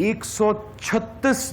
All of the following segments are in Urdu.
136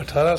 18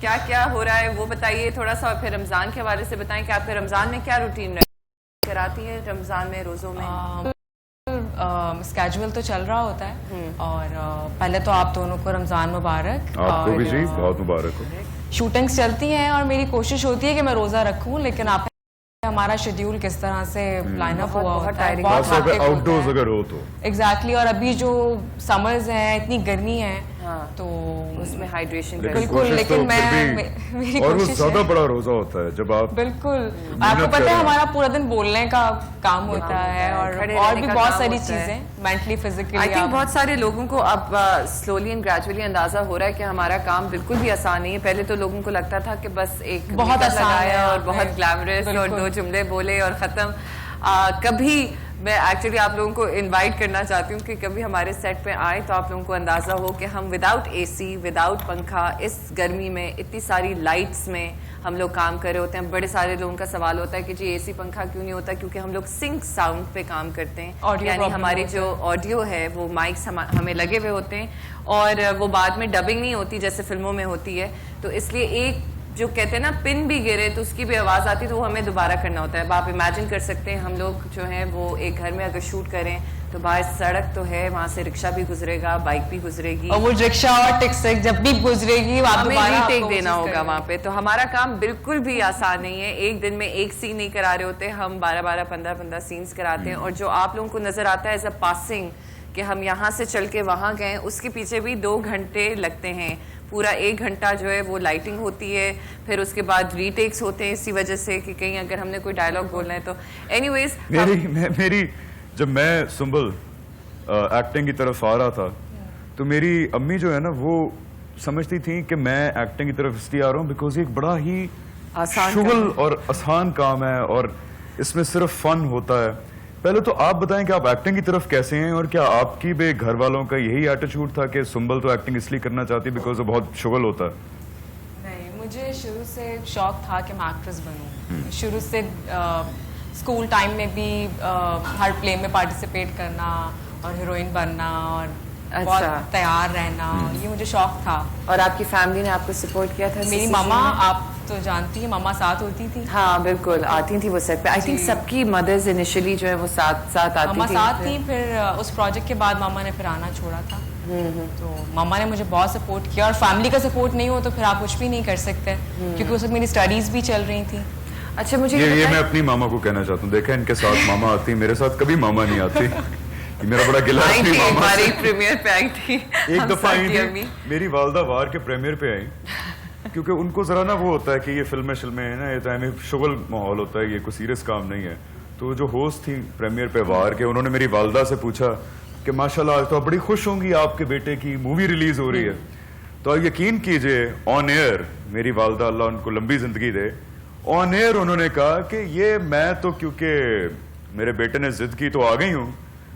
کیا کیا ہو رہا ہے وہ بتائیے تھوڑا سا, اور پھر رمضان کے حوالے سے بتائیں کہ آپ کے رمضان میں کیا روٹین کراتی ہیں رمضان میں, روزوں میں؟ اسکیجول تو چل رہا ہوتا ہے, اور پہلے تو آپ دونوں کو رمضان مبارک. آپ کو بھی جی بہت مبارک ہو. شوٹنگس چلتی ہیں اور میری کوشش ہوتی ہے کہ میں روزہ رکھوں, لیکن آپ ہمارا شیڈیول کس طرح سے لائن اپ ہوا ہوتا ہے, بہت آؤٹ ڈورز اگر ہو تو ایگزیکٹلی. اور ابھی جو سمرز ہیں اتنی گرمی ہے تو اس میں ہائیڈریشن بالکل, لیکن میری اور وہ کوشش زیادہ ہے. بڑا روزہ ہوتا ہے جب آپ بالکل, آپ کو پتہ ہے ہمارا پورا دن بولنے کا کام ہوتا ہے, اور بھی بہت ساری چیزیں مینٹلی فزیکلی. آئی تھنک بہت سارے لوگوں کو اب سلولی اینڈ گریجولی اندازہ ہو رہا ہے کہ ہمارا کام بالکل بھی آسان نہیں ہے. پہلے تو لوگوں کو لگتا تھا کہ بس ایک بہت آسان ہے اور بہت گلیمرس اور 2 جملے بولے اور ختم. کبھی میں ایکچولی آپ لوگوں کو انوائٹ کرنا چاہتی ہوں کہ کبھی ہمارے سیٹ پہ آئے تو آپ لوگوں کو اندازہ ہو کہ ہم وداؤٹ اے سی, وداؤٹ پنکھا, اس گرمی میں اتنی ساری لائٹس میں ہم لوگ کام کر رہے ہوتے ہیں. بڑے سارے لوگوں کا سوال ہوتا ہے کہ جی اے سی پنکھا کیوں نہیں ہوتا, کیونکہ ہم لوگ سنک ساؤنڈ پہ کام کرتے ہیں, یعنی ہماری جو آڈیو ہے وہ مائکس ہمیں لگے ہوئے ہوتے ہیں, اور وہ بعد میں ڈبنگ نہیں ہوتی جیسے فلموں میں ہوتی ہے. تو اس لیے ایک جو کہتے ہیں نا پن بھی گرے تو اس کی بھی آواز آتی تو وہ ہمیں دوبارہ کرنا ہوتا ہے. اب آپ امیجن کر سکتے ہیں ہم لوگ جو ہیں وہ ایک گھر میں اگر شوٹ کریں تو باہر سڑک تو ہے, وہاں سے رکشہ بھی گزرے گا, بائک بھی گزرے گی, اور وہ رکشہ اور ٹیکسی جب بھی گزرے گی ہمیں ری ٹیک دینا ہوگا وہاں پہ. تو ہمارا کام بالکل بھی آسان نہیں ہے. ایک دن میں ایک سین نہیں کرا رہے ہوتے, ہم 12 15 سینس کراتے ہیں. اور جو آپ لوگوں کو نظر آتا ہے ایز اے پاسنگ کہ ہم یہاں سے چل کے وہاں گئے, اس کے پیچھے بھی 2 گھنٹے لگتے ہیں. پورا 1 گھنٹہ جو ہے وہ لائٹنگ ہوتی ہے, پھر اس کے بعد ری ٹیکس ہوتے ہیں اسی وجہ سے کہ کہیں اگر ہم نے کوئی ڈائلاگ بولنا ہے تو. اینی ویز میری جب میں سنبل ایکٹنگ کی طرف آ رہا تھا تو میری امی جو ہے نا وہ سمجھتی تھی کہ میں ایکٹنگ کی طرف اس لیے آ رہا ہوں بیکاز ایک بڑا ہی شغل اور آسان کام ہے اور اس میں صرف فن ہوتا ہے. پہلے تو آپ بتائیں کہ آپ ایکٹنگ کی طرف کیسے ہیں, اور کیا آپ کی بھی گھر والوں کا یہی ایٹیچیوڈ تھا کہ سنبل تو ایکٹنگ اس لیے کرنا چاہتی بیکاز وہ بہت شغل ہوتا ہے؟ نہیں, مجھے شروع سے شوق تھا کہ میں ایکٹریس بنوں. شروع سے اسکول ٹائم میں بھی ہر پلے میں پارٹیسپیٹ کرنا اور ہیروئن بننا اور بہت تیار رہنا, یہ مجھے شوق تھا. اور آپ کی فیملی نے آپ کو سپورٹ کیا تھا؟ میری ماما, آپ تو جانتی ہیں ماما ساتھ ہوتی تھی. ہاں بالکل, آتی تھی وہ سیٹ پہ. آئی تھنک سب کی مدرز انیشلی جو ہے وہ ساتھ آتی تھی. ماما ساتھ تھی, پھر اس پروجیکٹ کے بعد ماما نے پھر آنا چھوڑا تھا. تو ماما نے مجھے بہت سپورٹ کیا, اور فیملی کا سپورٹ نہیں ہو تو پھر آپ کچھ بھی نہیں کر سکتے, کیونکہ اس وقت میری اسٹڈیز بھی چل رہی تھی. اچھا مجھے یہ میں اپنی ماما کو کہنا چاہتا ہوں, دیکھیں ان کے ساتھ ماما آتی, میرے ساتھ کبھی ماما نہیں آتی. میرا بڑا گلا ہماری پریمیئر پہ آئی تھی ایک دفعہ میری والدہ وار کے پریمیئر پہ آئی, کیونکہ ان کو ذرا نا وہ ہوتا ہے کہ یہ فلمیں شلمیں ہیں نا, یہ تو شغل ماحول ہوتا ہے, یہ کوئی سیریس کام نہیں ہے. تو جو ہوسٹ تھی پریمیئر پہ وار کے, انہوں نے میری والدہ سے پوچھا کہ ماشاء اللہ آج تو آپ بڑی خوش ہوں گی, آپ کے بیٹے کی مووی ریلیز ہو رہی ہے. تو آپ یقین کیجئے آن ایئر, میری والدہ اللہ ان کو لمبی زندگی دے, آن ایئر انہوں نے کہا کہ یہ میں تو کیونکہ میرے بیٹے نے ضد کی تو آ گئی ہوں,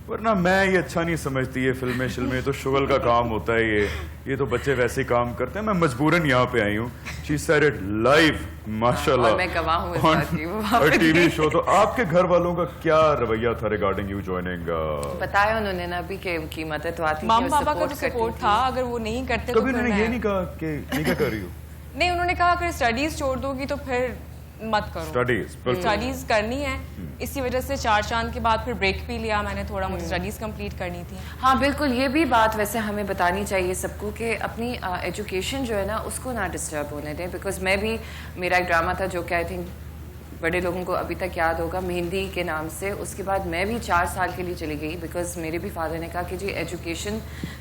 ورنہ میں یہ اچھا نہیں سمجھتی, یہ فلمیں شلمیں تو شغل کا کام ہوتا ہے, یہ تو بچے ویسے کام کرتے ہیں, میں مجبوراً یہاں پہ آئی ہوں. شی سیڈ اٹ لائیو ماشاءاللہ, میں گواہ ہوں اس بات کی. اور ٹی وی شو. تو آپ کے گھر والوں کا کیا رویہ تھا ریگارڈنگ یو جوائننگ؟ بتایا انہوں نے نا ابھی کہ ان کی مدد تو آتی, ماما پاپا کا تو سپورٹ تھا, اگر وہ نہیں کرتے کبھی انہوں نے یہ نہیں کہا کہ نہیں کیا کر رہی ہو؟ نہیں, انہوں نے کہا اگر اسٹڈیز چھوڑ دو گی تو پھر مت کرو, اسٹڈیز کرنی ہے. اسی وجہ سے 4 چاند کے بعد پھر بریک بھی لیا میں نے تھوڑا, مجھے اسٹڈیز کمپلیٹ کرنی تھی. ہاں بالکل, یہ بھی بات ویسے ہمیں بتانی چاہیے سب کو کہ اپنی ایجوکیشن جو ہے نا اس کو نہ ڈسٹرب ہونے دیں. بیکاز میں بھی, میرا ایک ڈرامہ تھا جو کہ آئی تھنک بڑے لوگوں کو ابھی تک یاد ہوگا, مہندی کے نام سے. اس کے بعد میں بھی 4 سال کے لیے چلی گئی بیکاز میرے بھی فادر نے کہا کہ جی ایجوکیشن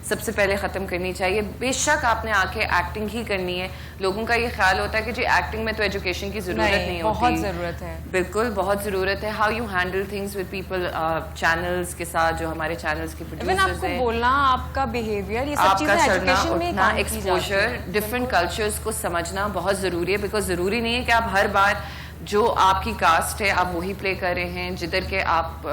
سب سے پہلے ختم کرنی چاہیے. بے شک آپ نے آ کے ایکٹنگ ہی کرنی ہے. لوگوں کا یہ خیال ہوتا ہے کہ جی ایکٹنگ میں تو ایجوکیشن کی ضرورت نہیں ہوتی. بہت ضرورت ہے, بالکل بہت ضرورت ہے. How you handle things with people, channels کے ساتھ, جو ہمارے چینلز کے پروڈیوسرز ہیں, آپ کو بولنا, آپ کا بیہیویئر, یہ سب چیزیں ایجوکیشن میں اپنا ایکسپوجر, ڈفرینٹ کلچرز کو سمجھنا بہت ضروری ہے. بیکاز ضروری نہیں ہے کہ آپ ہر بار جو آپ کی کاسٹ ہے آپ وہی پلے کر رہے ہیں, جدھر کے آپ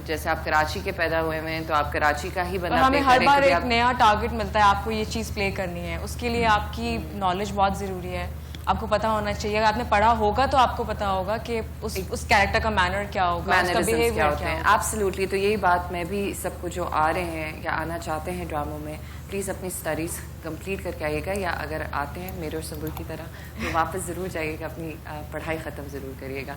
جیسے آپ کراچی کے پیدا ہوئے ہیں تو آپ کراچی کا ہی بندہ, ہمیں ہر بار ایک نیا ٹارگٹ ملتا ہے, آپ کو یہ چیز پلے کرنی ہے, اس کے لیے آپ کی نالج بہت ضروری ہے. آپ کو پتا ہونا چاہیے. اگر آپ نے پڑھا ہوگا تو آپ کو پتا ہوگا کہ اس کیریکٹر کا مینر کیا ہوگا, اس کا بیہیویئر کیا ہوگا. ایبسلیوٹلی. تو یہی بات میں بھی سب کو جو آ رہے ہیں یا آنا چاہتے ہیں ڈراموں میں, پلیز اپنی اسٹڈیز کمپلیٹ کر کے آئیے گا, یا اگر آتے ہیں میرے اور سنبل کی طرح تو واپس ضرور جائیے گا, اپنی پڑھائی ختم ضرور کریے گا.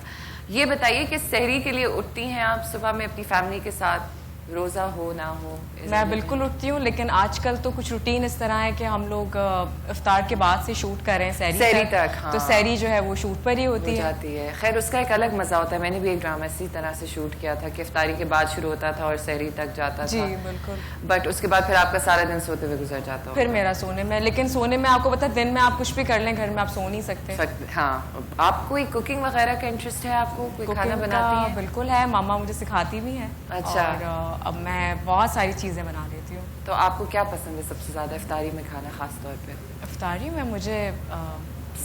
یہ بتائیے کہ سحری کے لیے اٹھتی ہیں آپ صبح میں اپنی فیملی کے ساتھ, روزہ ہو نہ ہو؟ میں بالکل اٹھتی ہوں, لیکن آج کل تو کچھ روٹین اس طرح ہے کہ ہم لوگ افطار کے بعد سے شوٹ کر رہے ہیں سحری تک. تو سحری جو ہے وہ شوٹ پر ہی ہوتی ہے. خیر اس کا ایک الگ مزہ ہوتا ہے. میں نے بھی ایک ڈرامہ اسی طرح سے شوٹ کیا تھا کہ افطاری کے بعد شروع ہوتا تھا اور سحری تک جاتا تھا. جی بالکل. بٹ اس کے بعد پھر آپ کا سارا دن سوتے ہوئے گزر جاتا ہو. پھر میرا سونے میں, لیکن سونے میں آپ کو پتا دن میں آپ کچھ بھی کر لیں گھر میں آپ سو نہیں سکتے. ہاں. آپ کوئی کوکنگ وغیرہ کا انٹرسٹ ہے؟ آپ کو کوئی کھانا بناتی ہیں؟ بالکل ہے, ماما مجھے سکھاتی بھی ہیں. اچھا. اور اب میں بہت ساری چیزیں بنا دیتی ہوں. تو آپ کو کیا پسند ہے سب سے زیادہ افطاری میں کھانا خاص طور پہ؟ افطاری میں مجھے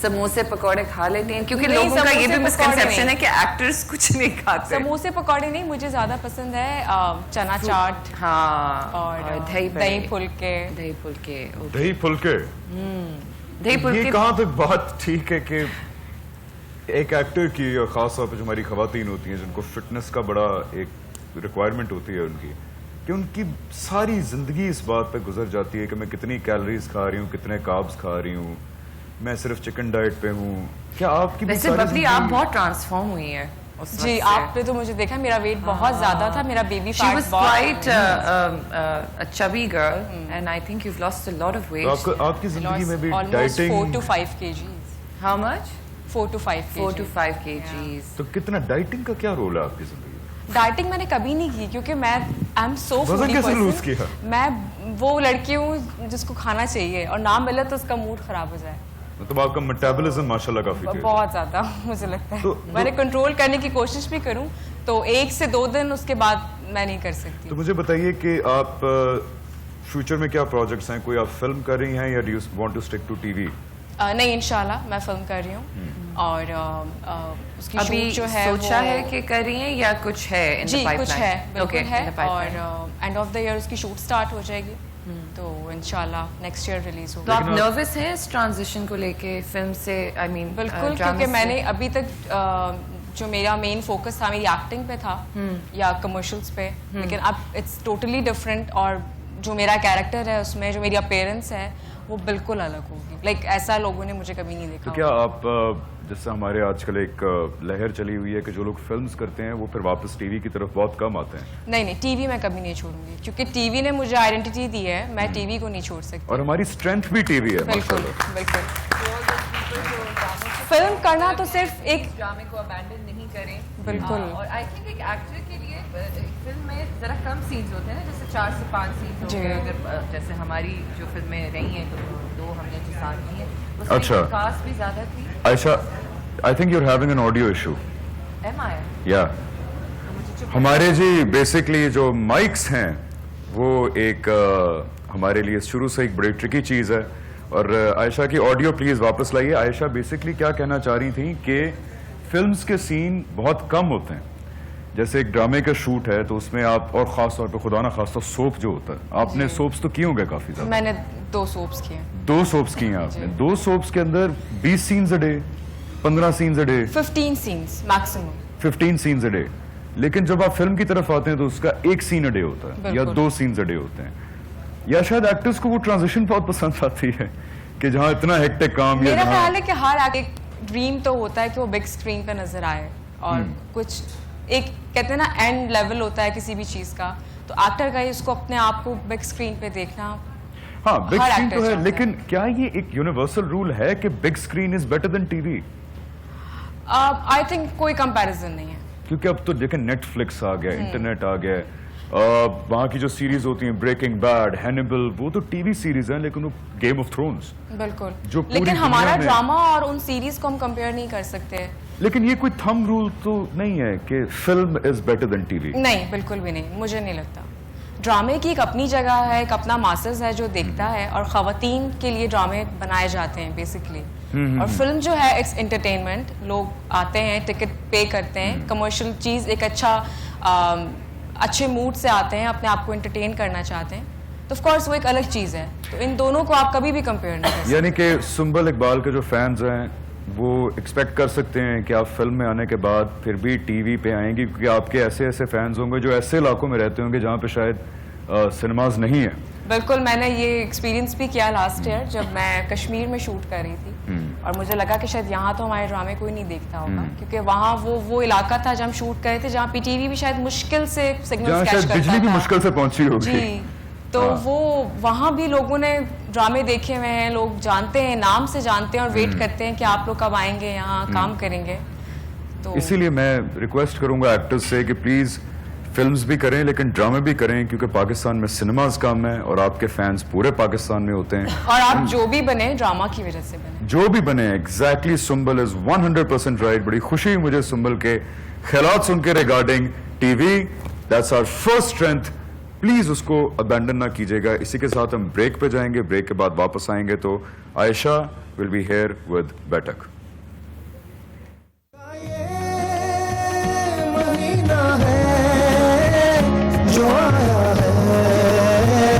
سموسے پکوڑے کھا لیتے ہیں, کیونکہ لوگوں کا یہ بھی مسکنسیپشن ہے کہ ایکٹرز کچھ نہیں کھاتے. سموسے پکوڑے نہیں, مجھے زیادہ پسند ہے چنا چاٹ. ہاں. اور دہی پھلکے. دہی پھلکے یہ کہاں تک بات ٹھیک ہے کہ ایک ایکٹر کی, اور خاص طور پہ جو ہماری خواتین ہوتی ہیں جن کو فٹنس کا بڑا ایک ریکوائرمنٹ ہوتی ہے ان کی, کہ ان کی ساری زندگی اس بات پہ گزر جاتی ہے کہ میں کتنی کیلریز کھا رہی ہوں, کتنے کاربز کھا رہی ہوں, میں صرف چکن ڈائٹ پہ ہوں. کیا آپ کی ویسے ببلی آپ بہت ٹرانسفارم ہوئی ہیں؟ جی آپ نے تو مجھے دیکھا, میرا ویٹ بہت زیادہ تھا, میرا بیبی فیٹ بہت. She was quite a chubby girl and I think you've lost a lot of weight. آپ کی زندگی میں بھی almost dieting 4 to 5 kgs. How much? 4 to 5 kgs. 4 to 5 kgs. تو کتنا ڈائٹنگ کا کیا رول ہے آپ کی زندگی میں؟ ڈائٹنگ میں نے کبھی نہیں کی, کیونکہ میں آئی ایم سو وزن فوڈی کیسے لوز پرسن. کیا؟ میں وہ لڑکی ہوں جس کو کھانا چاہیے اور نہ ملے تو اس کا موڈ خراب ہو جائے. مطلب آپ کا میٹابولزم ماشاءاللہ کافی تیز ہے. بہت زیادہ مجھے لگتا ہے. میں نے کنٹرول کرنے کی کوشش بھی کروں تو 1 سے 2 دن اس کے بعد میں نہیں کر سکتی. تو مجھے بتائیے کہ آپ فیوچر میں کیا پروجیکٹس ہیں, کوئی آپ فلم کر رہی ہیں یا do you want to stick to T V? نہیں انشاءاللہ میں فلم کر رہی ہوں, اور اس کی شوٹ جو ہے سوچا ہے کہ کر رہی ہیں یا کچھ ہے؟ جی کچھ ہے, بالکل ہے, اور اینڈ آف دا ایئر اس کی شوٹ سٹارٹ ہو جائے گی, تو انشاءاللہ نیکسٹ ایئر ریلیز ہوگی. تو آپ نروس ہیں اس ٹرانزیشن کو لے کے فلم سے؟ آئی مین بالکل, کیونکہ میں نے ابھی تک جو میرا مین فوکس تھا میری ایکٹنگ پہ تھا یا کمرشلس پہ, لیکن اب اٹس ٹوٹلی ڈفرینٹ, اور جو میرا کیریکٹر ہے اس میں جو میری اپیرنس ہے وہ بالکل الگ ہوگی. لائک ایسا لوگوں نے مجھے کبھی نہیں دیکھا. تو کیا آپ, جیسے ہمارے آج کل ایک لہر چلی ہوئی ہے کہ جو لوگ فلمز کرتے ہیں وہ پھر واپس ٹی وی کی طرف بہت کم آتے ہیں؟ نہیں, ٹی وی میں کبھی نہیں چھوڑوں گی, کیونکہ ٹی وی نے مجھے آئیڈینٹی دی ہے, میں ٹی وی کو نہیں چھوڑ سکتی. اور ہماری اسٹرینتھ بھی ٹی وی ہے. بالکل بالکل. فلم کرنا تو صرف ایک ڈرامے کو ابینڈن نہیں کریں. بالکل. اور آئی تھنک ایک ایکٹر کے لیے فلم میں ذرا کم سینز ہوتے ہیں نا, جیسے 4 سے 5 سینز ہوتے ہیں. اگر جیسے ہماری جو فلمیں رہی ہیں تو 2 ہم نے جو ساتھ کی ہیں اس میں کاسٹ بھی زیادہ تھی. Ayesha, I think you are having an audio issue. Am I یا ہمارے جی بیسکلی جو مائکس ہیں وہ ایک ہمارے لیے شروع سے ایک بڑی ٹرکی چیز ہے, اور عائشہ کی آڈیو پلیز واپس لائیے. عائشہ بیسکلی کیا کہنا چاہ رہی تھیں کہ فلمز کے سین بہت کم ہوتے ہیں. جیسے ایک ڈرامے کا شوٹ ہے تو اس میں آپ, اور خاص طور پہ خدا نہ خاص طور سوپ جو ہوتا ہے, آپ نے سوپس تو کیے ہوں گے کافی زیادہ. میں نے 2 سوپس کیے. 2 سوپس کی ہیں آپ نے. 2 سوپس کے اندر 20 scenes a day, 15 scenes a day, 15 scenes maximum, 15 scenes a day. لیکن جب آپ فلم کی طرف آتے ہیں تو اس کا 1 سین اے ڈے ہوتا ہے یا 2 سینز اے ڈے ہوتے ہیں. یا شاید ایکٹرز کو وہ ٹرانزیشن بہت پسند آتی ہے کہ جہاں اتنا ہیکٹک کام. میرا خیال ہے کہ ہر ایک ڈریم تو ہوتا ہے کہ وہ بگ اسکرین پہ نظر آئے, اور کچھ ایک کہتے ہیں نا اینڈ لیول ہوتا ہے کسی بھی چیز کا, تو ایکٹر کا اس کو اپنے آپ کو بگ اسکرین پہ دیکھنا. ہاں بگ اسکرین تو ہے, لیکن کیا یہ ایک یونیورسل رول ہے کہ big screen is better than T V? I think کوئی کمپیریزن نہیں ہے, کیونکہ اب تو دیکھیں نیٹ فلکس آ گیا, انٹرنیٹ آ گیا, وہاں کی جو سیریز ہوتی ہیں بریکنگ بیڈ, ہینیبل, وہ تو ٹی وی سیریز ہیں, لیکن وہ گیم آف تھرونز بالکل, لیکن ہمارا ڈرامہ اور ان سیریز کو ہم کمپیئر نہیں کر سکتے. لیکن یہ کوئی تھم رول تو نہیں ہے کہ film is better than T V. نہیں, بالکل بھی نہیں, مجھے نہیں لگتا. ڈرامے کی ایک اپنی جگہ ہے, ایک اپنا ماسز ہے جو دیکھتا ہے, اور خواتین کے لیے ڈرامے بنائے جاتے ہیں بیسکلی. اور فلم جو ہے اٹس انٹرٹینمنٹ, لوگ آتے ہیں, ٹکٹ پے کرتے ہیں, کمرشل چیز, ایک اچھے موڈ سے آتے ہیں, اپنے آپ کو انٹرٹین کرنا چاہتے ہیں, تو آف کورس وہ ایک الگ چیز ہے. تو ان دونوں کو آپ کبھی بھی کمپیئر نہیں کر سکتے. یعنی کہ سنبل اقبال کے جو فینز ہیں وہ ایکسپیکٹ کر سکتے ہیں کہ آپ فلم میں آنے کے بعد پھر بھی ٹی وی پہ آئیں گی؟ کیونکہ آپ کے ایسے ایسے فینز ہوں گے جو ایسے علاقوں میں رہتے ہوں گے جہاں پہ شاید سنیماز نہیں ہیں. بالکل, میں نے یہ ایکسپیرینس بھی کیا لاسٹ ایئر جب میں کشمیر میں شوٹ کر رہی تھی, اور مجھے لگا کہ شاید یہاں تو ہمارے ڈرامے کوئی نہیں دیکھتا ہوگا, کیونکہ وہاں وہ علاقہ تھا جہاں ہم شوٹ کر رہے تھے, جہاں پی ٹی وی بھی شاید مشکل سے سگنل جہاں کیچ شاید کرتا بجلی بھی تھا. مشکل سے پہنچی ہوگی. جی, تو وہ وہاں بھی لوگوں نے ڈرامے دیکھے ہوئے ہیں, لوگ جانتے ہیں, نام سے جانتے ہیں اور ویٹ کرتے ہیں کہ آپ لوگ کب آئیں گے یہاں کام کریں گے. تو اسی لیے میں ریکویسٹ کروں گا ایکٹرز سے کہ پلیز فلمز بھی کریں لیکن ڈرامے بھی کریں, کیونکہ پاکستان میں سنیماز کم ہیں اور آپ کے فینس پورے پاکستان میں ہوتے ہیں. اور آپ جو بھی بنے ڈرامہ کی وجہ سے بنے, جو بھی بنے. Exactly, Sumbul is 100% right. بڑی خوشی مجھے سنبل کے خیالات سن کے regarding TV. That's our first strength. Please اس کو ابینڈن نہ کیجیے گا. اسی کے ساتھ ہم بریک پہ جائیں گے, بریک کے بعد واپس آئیں گے تو عائشہ ول بی ہیئر ود بیٹک. جو آیا ہے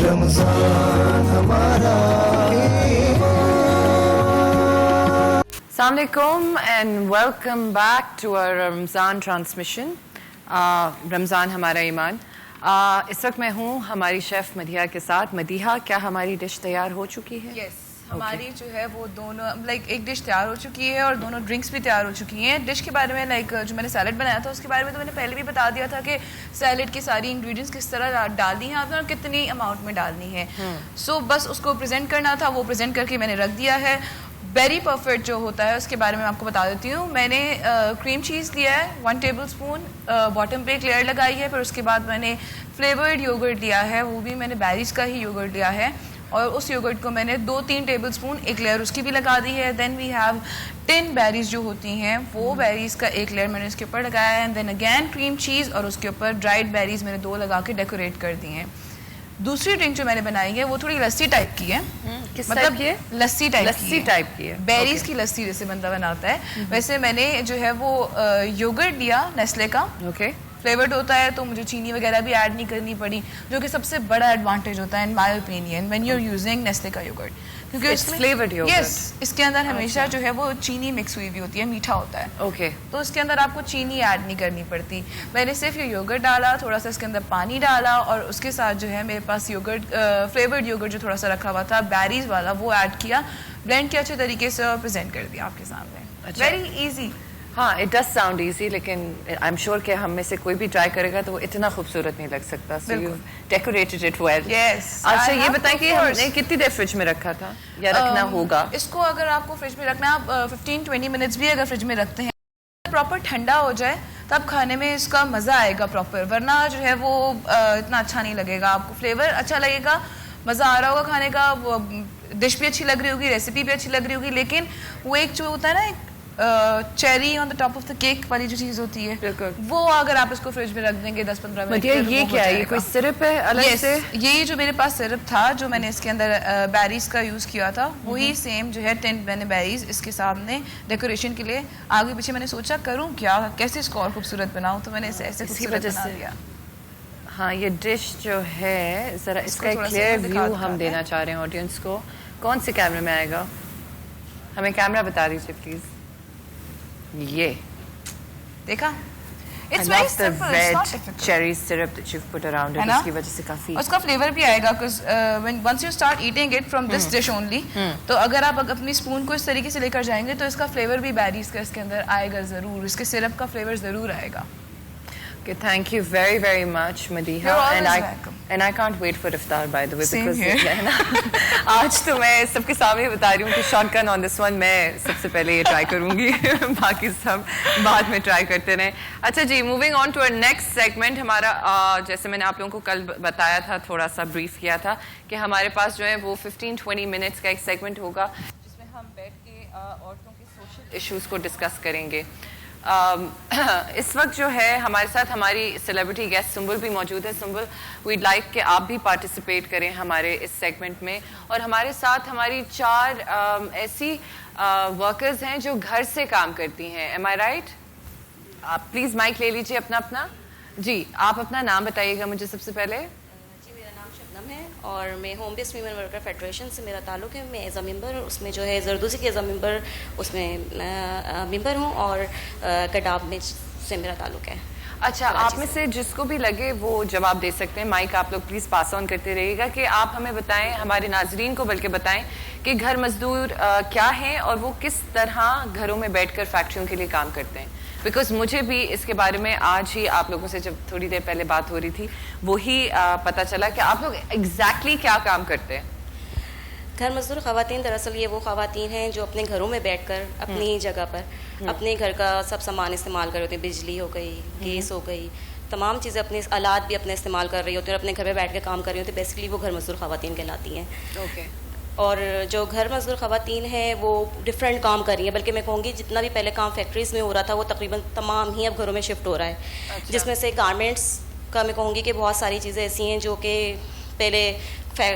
رمضان ہمارا. السلام علیکم اینڈ ویلکم بیک ٹو اور رمضان ٹرانسمیشن. رمضان ہمارا ایمان. اس وقت میں ہوں ہماری شیف مدیحہ کے ساتھ. مدیحہ, کیا ہماری ڈش تیار ہو چکی ہے؟ یس, ہماری جو ہے وہ دونوں ایک ڈش تیار ہو چکی ہے اور دونوں ڈرنکس بھی تیار ہو چکی ہیں. ڈش کے بارے میں جو میں نے سیلڈ بنایا تھا اس کے بارے میں تو میں نے پہلے بھی بتا دیا تھا کہ سیلڈ کی ساری انگریڈینٹس کس طرح ڈالنی ہے آپ نے اور کتنی اماؤنٹ میں ڈالنی ہے. سو بس اس کو پریزنٹ کرنا تھا, وہ پریزنٹ کر کے میں نے رکھ دیا ہے. ویری پرفیکٹ جو ہوتا ہے اس کے بارے میں آپ کو بتا دیتی ہوں. میں نے کریم چیز لیا ہے 1 ٹیبل اسپون, باٹم پہ ایک لیئر لگائی ہے. پھر اس کے بعد میں نے فلیورڈ یوگرٹ لیا ہے, وہ بھی میں نے بیریز کا ہی یوگرٹ لیا ہے, اور اس یوگرٹ کو میں نے 2-3 ٹیبل اسپون ایک لیئر اس کی بھی لگا دی ہے. دین وی ہیو 10 بیریز جو ہوتی ہیں, وہ بیریز کا ایک لیئر میں نے اس کے اوپر لگایا ہے. اینڈ دین اگین کریم چیز اور اس کے اوپر ڈرائڈ بیریز میں نے 2 لگا کے ڈیکوریٹ کر دی ہیں. دوسری ڈرنک جو میں نے بنائی ہے وہ تھوڑی لسی ٹائپ کی ہے. مطلب لسی ٹائپ کی ہے, بیریز کی لسی جیسے بندہ بناتا ہے ویسے. میں نے جو ہے وہ یوگرٹ لیا نیسلے کا, اوکے, فلیورڈ ہوتا ہے تو مجھے چینی وغیرہ بھی ایڈ نہیں کرنی پڑی, جو کہ سب سے بڑا ایڈوانٹیج ہوتا ہے in my opinion when you are using Nestle کا یوگرٹ, کیونکہ اس کے اندر ہمیشہ جو ہے وہ چینی مکس ہوئی بھی ہوتی ہے, میٹھا ہوتا ہے. اوکے, تو اس کے اندر آپ کو چینی ایڈ نہیں کرنی پڑتی. میں نے صرف یہ یوگرٹ ڈالا, تھوڑا سا اس کے اندر پانی ڈالا, اور اس کے ساتھ جو ہے میرے پاس یوگرٹ فلیورڈ یوگرٹ جو تھوڑا سا رکھا ہوا تھا بیریز والا, وہ ایڈ کیا, بلینڈ کیا اچھے طریقے سے اور پریزنٹ کر دیا آپ کے سامنے. Very easy. ہاں, اٹ ڈز ساؤنڈ ایزی, لیکن آئی ایم شیور کہ ہم میں سے کوئی بھی ٹرائی کرے گا تو وہ اتنا خوبصورت نہیں لگ سکتا. So you decorated it well. اچھا, یہ بتائیں کہ ہم نے کتنی دیر فریج میں رکھا تھا یا رکھنا ہوگا؟ اس کو اگر آپ کو فریج میں رکھنا ہے, آپ 15-20 منٹس بھی اگر فریج میں رکھتے ہیں, پراپر ٹھنڈا ہو جائے تب کھانے میں اس کا مزہ آئے گا پراپر, ورنہ جو ہے وہ اتنا اچھا نہیں لگے گا. آپ کو فلیور اچھا لگے گا, مزہ آ رہا ہوگا کھانے کا, ڈش بھی اچھی لگ رہی ہوگی, ریسیپی بھی اچھی لگ رہی ہوگی, لیکن وہ ایک جو ہوتا ہے نا ایک cherry on the top of the cake والی جو چیز ہوتی ہے, وہ اگر آپ اس کو فریج میں رکھ دیں گے 10-15 منٹ. یہ کیا ہے, یہ کوئی سرپ ہے الگ سے؟ یہی جو میرے پاس سرپ تھا جو میں نے اس کے اندر بیریز کا یوز کیا تھا, وہی سیم جو ہے 10 میں نے بیریز اس کے سامنے ڈیکوریشن کے لیے آگے پیچھے میں نے سوچا کروں کیا, کیسے اس کو اور خوبصورت بناؤں, تو میں نے اسے ایسے خوبصورت بنا دیا. ہاں, یہ ڈش جو ہے ذرا اس کا ایک کلیئر ویو ہم دینا چاہ رہے ہیں آڈینس کو. کون سے کیمرے میں آئے گا, ہمیں کیمرہ بتا دیجیے پلیز. یہ دیکھا, I love the red cherry syrup that you've put around it. اس کی وجہ سے کافی اس کا فلیور بھی آئے گا, once you start eating it from this dish only, تو اگر آپ اپنی اسپون کو اس طریقے سے لے کر جائیں گے تو اس کا فلیور بھی بیریز کا اس کے اندر آئے گا ضرور, اس کے سرپ کا فلیور ضرور آئے گا. Okay, thank you very very much Madiha. You're always welcome. And I can't wait for iftar by the way. Same because آج تو میں سب کے سامنے بتا رہی ہوں کہ shot gun on this one میں سب سے پہلے یہ ٹرائی کروں گی, باقی سب بعد میں ٹرائی کرتے رہیں. اچھا جی, موونگ آن ٹو اور نیکسٹ سیگمنٹ ہمارا, جیسے میں نے آپ لوگوں کو کل بتایا تھا, تھوڑا سا بریف کیا تھا کہ ہمارے پاس جو ہے وہ 15-20 منٹس کا ایک سیگمنٹ ہوگا جس میں ہم بیٹھ کے عورتوں کے سوشل ایشوز کو ڈسکس کریں گے. اس وقت جو ہے ہمارے ساتھ ہماری سیلیبریٹی گیسٹ سنبل بھی موجود ہے. سنبل, ویڈ لائک کہ آپ بھی پارٹیسپیٹ کریں ہمارے اس سیگمنٹ میں, اور ہمارے ساتھ ہماری 4 ایسی ورکرز ہیں جو گھر سے کام کرتی ہیں. ایم آئی رائٹ؟ آپ پلیز مائک لے لیجیے اپنا. جی, آپ اپنا نام بتائیے گا مجھے سب سے پہلے. جی, میرا نام شبنم نام ہے اور میں home based women worker federation سے میرا تعلق ہے. میں ایز اے ممبر اس میں جو ہے زردوسی کے ایز اے ممبر اس میں ممبر ہوں اور گڈاب میں سے میرا تعلق ہے. اچھا, آپ میں سے جس کو بھی لگے وہ جواب دے سکتے ہیں. مائک آپ لوگ پلیز پاس آن کرتے رہیے گا کہ آپ ہمیں بتائیں, ہمارے ناظرین کو بلکہ بتائیں کہ گھر مزدور کیا ہیں اور وہ کس طرح گھروں میں بیٹھ کر فیکٹریوں کے لیے کام کرتے ہیں. بیکاز مجھے بھی اس کے بارے میں آج ہی آپ لوگوں سے جب تھوڑی دیر پہلے بات ہو رہی تھی وہی پتہ چلا کہ آپ لوگ ایگزیکٹلی کیا کام کرتے ہیں. گھر مزدور خواتین دراصل یہ وہ خواتین ہیں جو اپنے گھروں میں بیٹھ کر اپنی جگہ پر اپنے گھر کا سب سامان استعمال کر رہے ہوتے ہیں. بجلی ہو گئی, گیس ہو گئی, تمام چیزیں اپنے آلات بھی اپنے استعمال کر رہی ہوتی ہیں اور اپنے گھر میں بیٹھ کے کام کر رہی ہوتی ہیں. بیسکلی وہ گھر مزدور خواتین کہلاتی ہیں. اوکے. اور جو گھر مزدور خواتین ہیں وہ ڈفرینٹ کام کر رہی ہیں, بلکہ میں کہوں گی جتنا بھی پہلے کام فیکٹریز میں ہو رہا تھا وہ تقریباً تمام ہی اب گھروں میں شفٹ ہو رہا ہے. جس میں سے گارمنٹس کا میں کہوں گی کہ بہت ساری چیزیں ایسی ہیں جو کہ پہلے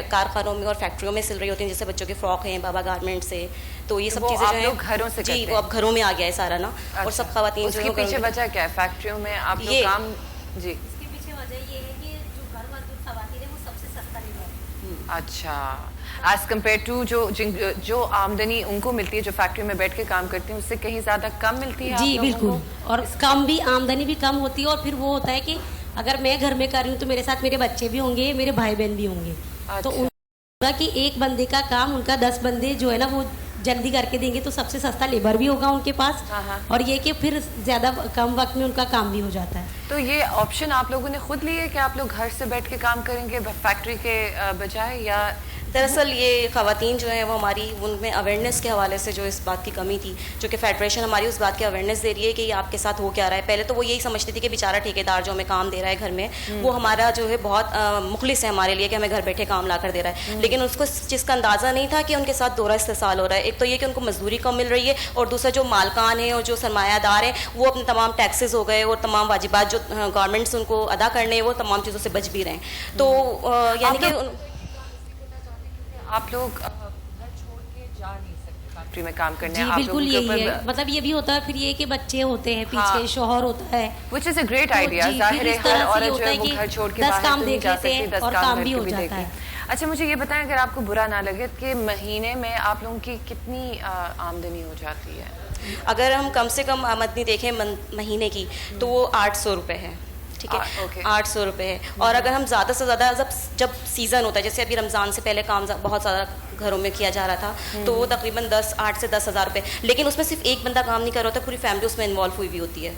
کارخانوں میں اور فیکٹریوں میں سل رہی ہوتی ہیں, جیسے بچوں کے فراک ہیں بابا گارمنٹ سے. تو یہ سب چیزیں جو ہیں گھروں سے جی وہ اب گھروں میں آ گیا ہے سارا نا. اور سب خواتین اس کے پیچھے وجہ کیا ہے فیکٹریوں میں آپ لوگ کام؟ جی اس کے پیچھے وجہ یہ ہے کہ جو گھر مزدور خواتین ہیں وہ سب سے سستا نہیں ہے. اچھا, ایز کمپیئر ٹو جو آمدنی ان کو ملتی ہے جو فیکٹری میں بیٹھ کے کام کرتی ہیں اس سے کہیں زیادہ کم ملتی ہے. جی بالکل, اور کم بھی آمدنی بھی کم ہوتی ہے. اور پھر وہ ہوتا ہے کہ اگر میں گھر میں کر رہی ہوں تو میرے ساتھ میرے بچے بھی ہوں گے, میرے بھائی بہن بھی ہوں گے. تو ان کا کہ ایک بندے کا کام ان کا 10 بندے جو ہے نا وہ جلدی کر کے دیں گے تو سب سے سستا لیبر بھی ہوگا ان کے پاس, اور یہ کہ پھر زیادہ کم وقت میں ان کا کام بھی ہو جاتا ہے. تو یہ آپشن آپ لوگوں نے خود لی ہے کہ آپ لوگ گھر سے بیٹھ کے کام کریں گے فیکٹری کے بجائے, یا دراصل یہ خواتین جو ہیں وہ ہماری ان میں اویئرنیس کے حوالے سے جو اس بات کی کمی تھی, جو کہ فیڈریشن ہماری اس بات کی اویئرنیس دے رہی ہے کہ یہ آپ کے ساتھ ہو کیا رہا ہے. پہلے تو وہ یہی سمجھتی تھی کہ بیچارہ ٹھیکیدار جو ہمیں کام دے رہا ہے گھر میں وہ ہمارا جو ہے بہت مخلص ہے ہمارے لیے کہ ہمیں گھر بیٹھے کام لا کر دے رہا ہے. لیکن اس کو اس چیز کا اندازہ نہیں تھا کہ ان کے ساتھ دوہرا استحصال ہو رہا ہے. ایک تو یہ کہ ان کو مزدوری کم مل رہی ہے, اور دوسرا جو مالکان ہیں اور جو سرمایہ دار ہیں وہ اپنے تمام ٹیکسز ہو گئے اور تمام واجبات جو گورنمنٹس ان کو ادا کرنے ہیں وہ تمام چیزوں سے بچ بھی رہے ہیں. تو یعنی کہ آپ لوگ گھر چھوڑ کے جا نہیں سکتے فیکٹری میں کام کرنے. جی بالکل یہی ہے, مطلب یہ بھی ہوتا ہے. پھر یہ کہ بچے ہوتے ہیں پیچھے, شوہر ہوتا ہے, which is a great idea. ظاہر ہے ہر عورت جو ہے وہ گھر چھوڑ کے باہر تو نہیں جا سکتی, 10 کام بھی ہو جاتا ہے. اچھا مجھے یہ بتائیں اگر آپ کو برا نہ لگے کہ مہینے میں آپ لوگوں کی کتنی آمدنی ہو جاتی ہے؟ اگر ہم کم سے کم آمدنی دیکھیں مہینے کی تو وہ 800 روپے ہے. ٹھیک ہے, 800 روپے ہے. اور اگر ہم زیادہ سے زیادہ جب سیزن ہوتا ہے, جیسے ابھی رمضان سے پہلے کام بہت زیادہ گھروں میں کیا جا رہا تھا تو وہ تقریباً 8 سے 10 ہزار روپے. لیکن اس میں صرف ایک بندہ کام نہیں کر رہا ہوتا, پوری فیملی اس میں انوالو ہوئی ہوئی ہوتی ہے.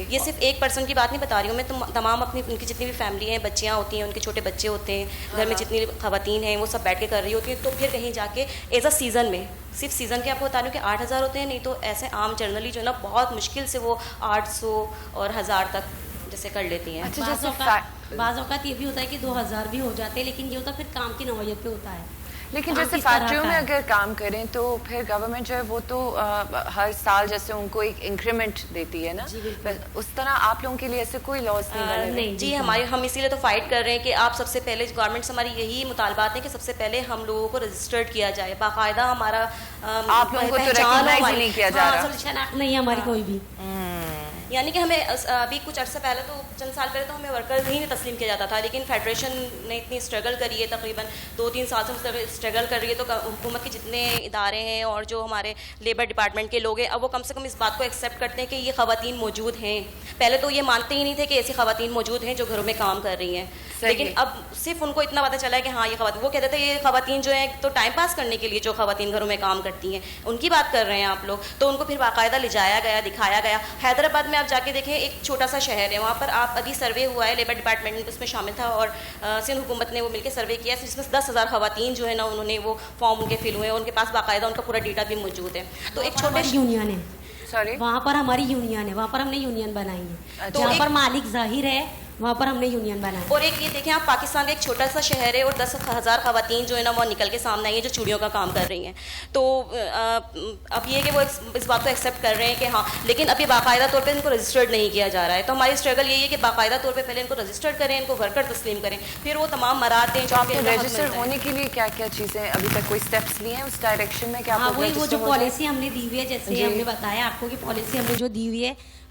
یہ صرف ایک پرسن کی بات نہیں بتا رہی ہوں میں, تمام اپنی ان کی جتنی بھی فیملی ہیں, بچیاں ہوتی ہیں, ان کے چھوٹے بچے ہوتے ہیں, گھر میں جتنی خواتین ہیں وہ سب بیٹھ کے کر رہی ہوتی ہیں. تو پھر کہیں جا کے ایز اے سیزن میں صرف سیزن کے آپ کو بتا رہی ہوں کہ 8,000 ہوتے ہیں. نہیں تو ایسے عام جنرلی جو ہے نا بہت مشکل سے وہ 800 اور 1,000 تک جیسے کر لیتی ہیں. بعض اوقات یہ بھی ہوتا ہے کہ 2,000 بھی ہو جاتے ہیں, لیکن یہ ہوتا ہے پھر کام کی نوعیت پہ ہوتا ہے. لیکن جیسے فیکٹریوں میں اگر کام کریں تو پھر گورنمنٹ جو ہے وہ تو ہر سال جیسے ان کو ایک انکریمنٹ دیتی ہے نا, اس طرح آپ لوگوں کے لیے ایسے کوئی لاز نہیں؟ جی ہم اسی لیے تو فائٹ کر رہے ہیں کہ آپ سب سے پہلے گورنمنٹ سے ہماری یہی مطالبات ہیں کہ سب سے پہلے ہم لوگوں کو رجسٹرڈ کیا جائے باقاعدہ. ہمارا آپ لوگوں کو تو ریکگنائز نہیں کیا جا رہا, شناخت نہیں ہے ہماری کوئی بھی. یعنی کہ ہمیں ابھی کچھ عرصہ پہلے تو چند سال پہلے تو ہمیں ورکرز ہی نہیں تسلیم کیا جاتا تھا, لیکن فیڈریشن نے اتنی اسٹرگل کری ہے, تقریباً 2-3 سال سے اسٹرگل کر رہی ہے. تو حکومت کے جتنے ادارے ہیں اور جو ہمارے لیبر ڈپارٹمنٹ کے لوگ ہیں اب وہ کم سے کم اس بات کو ایکسیپٹ کرتے ہیں کہ یہ خواتین موجود ہیں. پہلے تو یہ مانتے ہی نہیں تھے کہ ایسی خواتین موجود ہیں جو گھروں میں کام کر رہی ہیں, لیکن اب صرف ان کو اتنا پتہ چلا ہے کہ ہاں یہ خواتین, وہ کہتے تھے یہ خواتین جو ہیں تو ٹائم پاس کرنے کے لیے جو خواتین گھروں میں کام کرتی ہیں ان کی بات کر رہے ہیں آپ لوگ. تو ان کو پھر باقاعدہ لے جایا گیا, دکھایا گیا. حیدرآباد میں آپ جا کے دیکھیں, ایک چھوٹا سا شہر ہے, وہاں پر آپ ابھی سروے ہوا ہے, لیبر ڈپارٹمنٹ اس میں شامل تھا اور سندھ حکومت نے وہ مل کے سروے کیا, جس میں 10,000 خواتین جو ہے نا انہوں نے وہ فارم ان کے فل ہوئے, ان کے پاس باقاعدہ ان کا پورا ڈیٹا بھی موجود ہے. تو ایک چھوٹے یونین ہے, وہاں پر ہماری یونین ہے, وہاں پر ہم نے یونین بنائی ہے. جہاں پر مالک ظاہر ہے وہاں پر ہم نے یونین بنائی. اور ایک یہ دیکھیں آپ, پاکستان ایک چھوٹا سا شہر ہے اور 10,000 خواتین جو ہے نا وہ نکل کے سامنے آئی ہیں جو چوڑیوں کا کام کر رہی ہیں. تو اب یہ کہ وہ اس بات کو ایکسیپٹ کر رہے ہیں کہ ہاں, لیکن اب یہ باقاعدہ طور پہ ان کو رجسٹرڈ نہیں کیا جا رہا ہے. تو ہماری اسٹرگل یہی ہے کہ باقاعدہ طور پہ پہلے ان کو رجسٹرڈ کریں, ان کو ورکر تسلیم کریں, پھر وہ تمام مراد دیں. رجسٹر ہونے کے لیے کیا کیا چیزیں ابھی تک کوئی اسٹیپس لیے ہیں اس ڈائریکشن میں؟ کیا وہ جو پالیسی ہم نے دی ہوئی ہے, جیسے ہم نے بتایا آپ کو کہ پالیسی ہم نے جو دی ہوئی ہے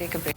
take a break.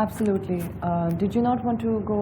Absolutely. Did you not want to go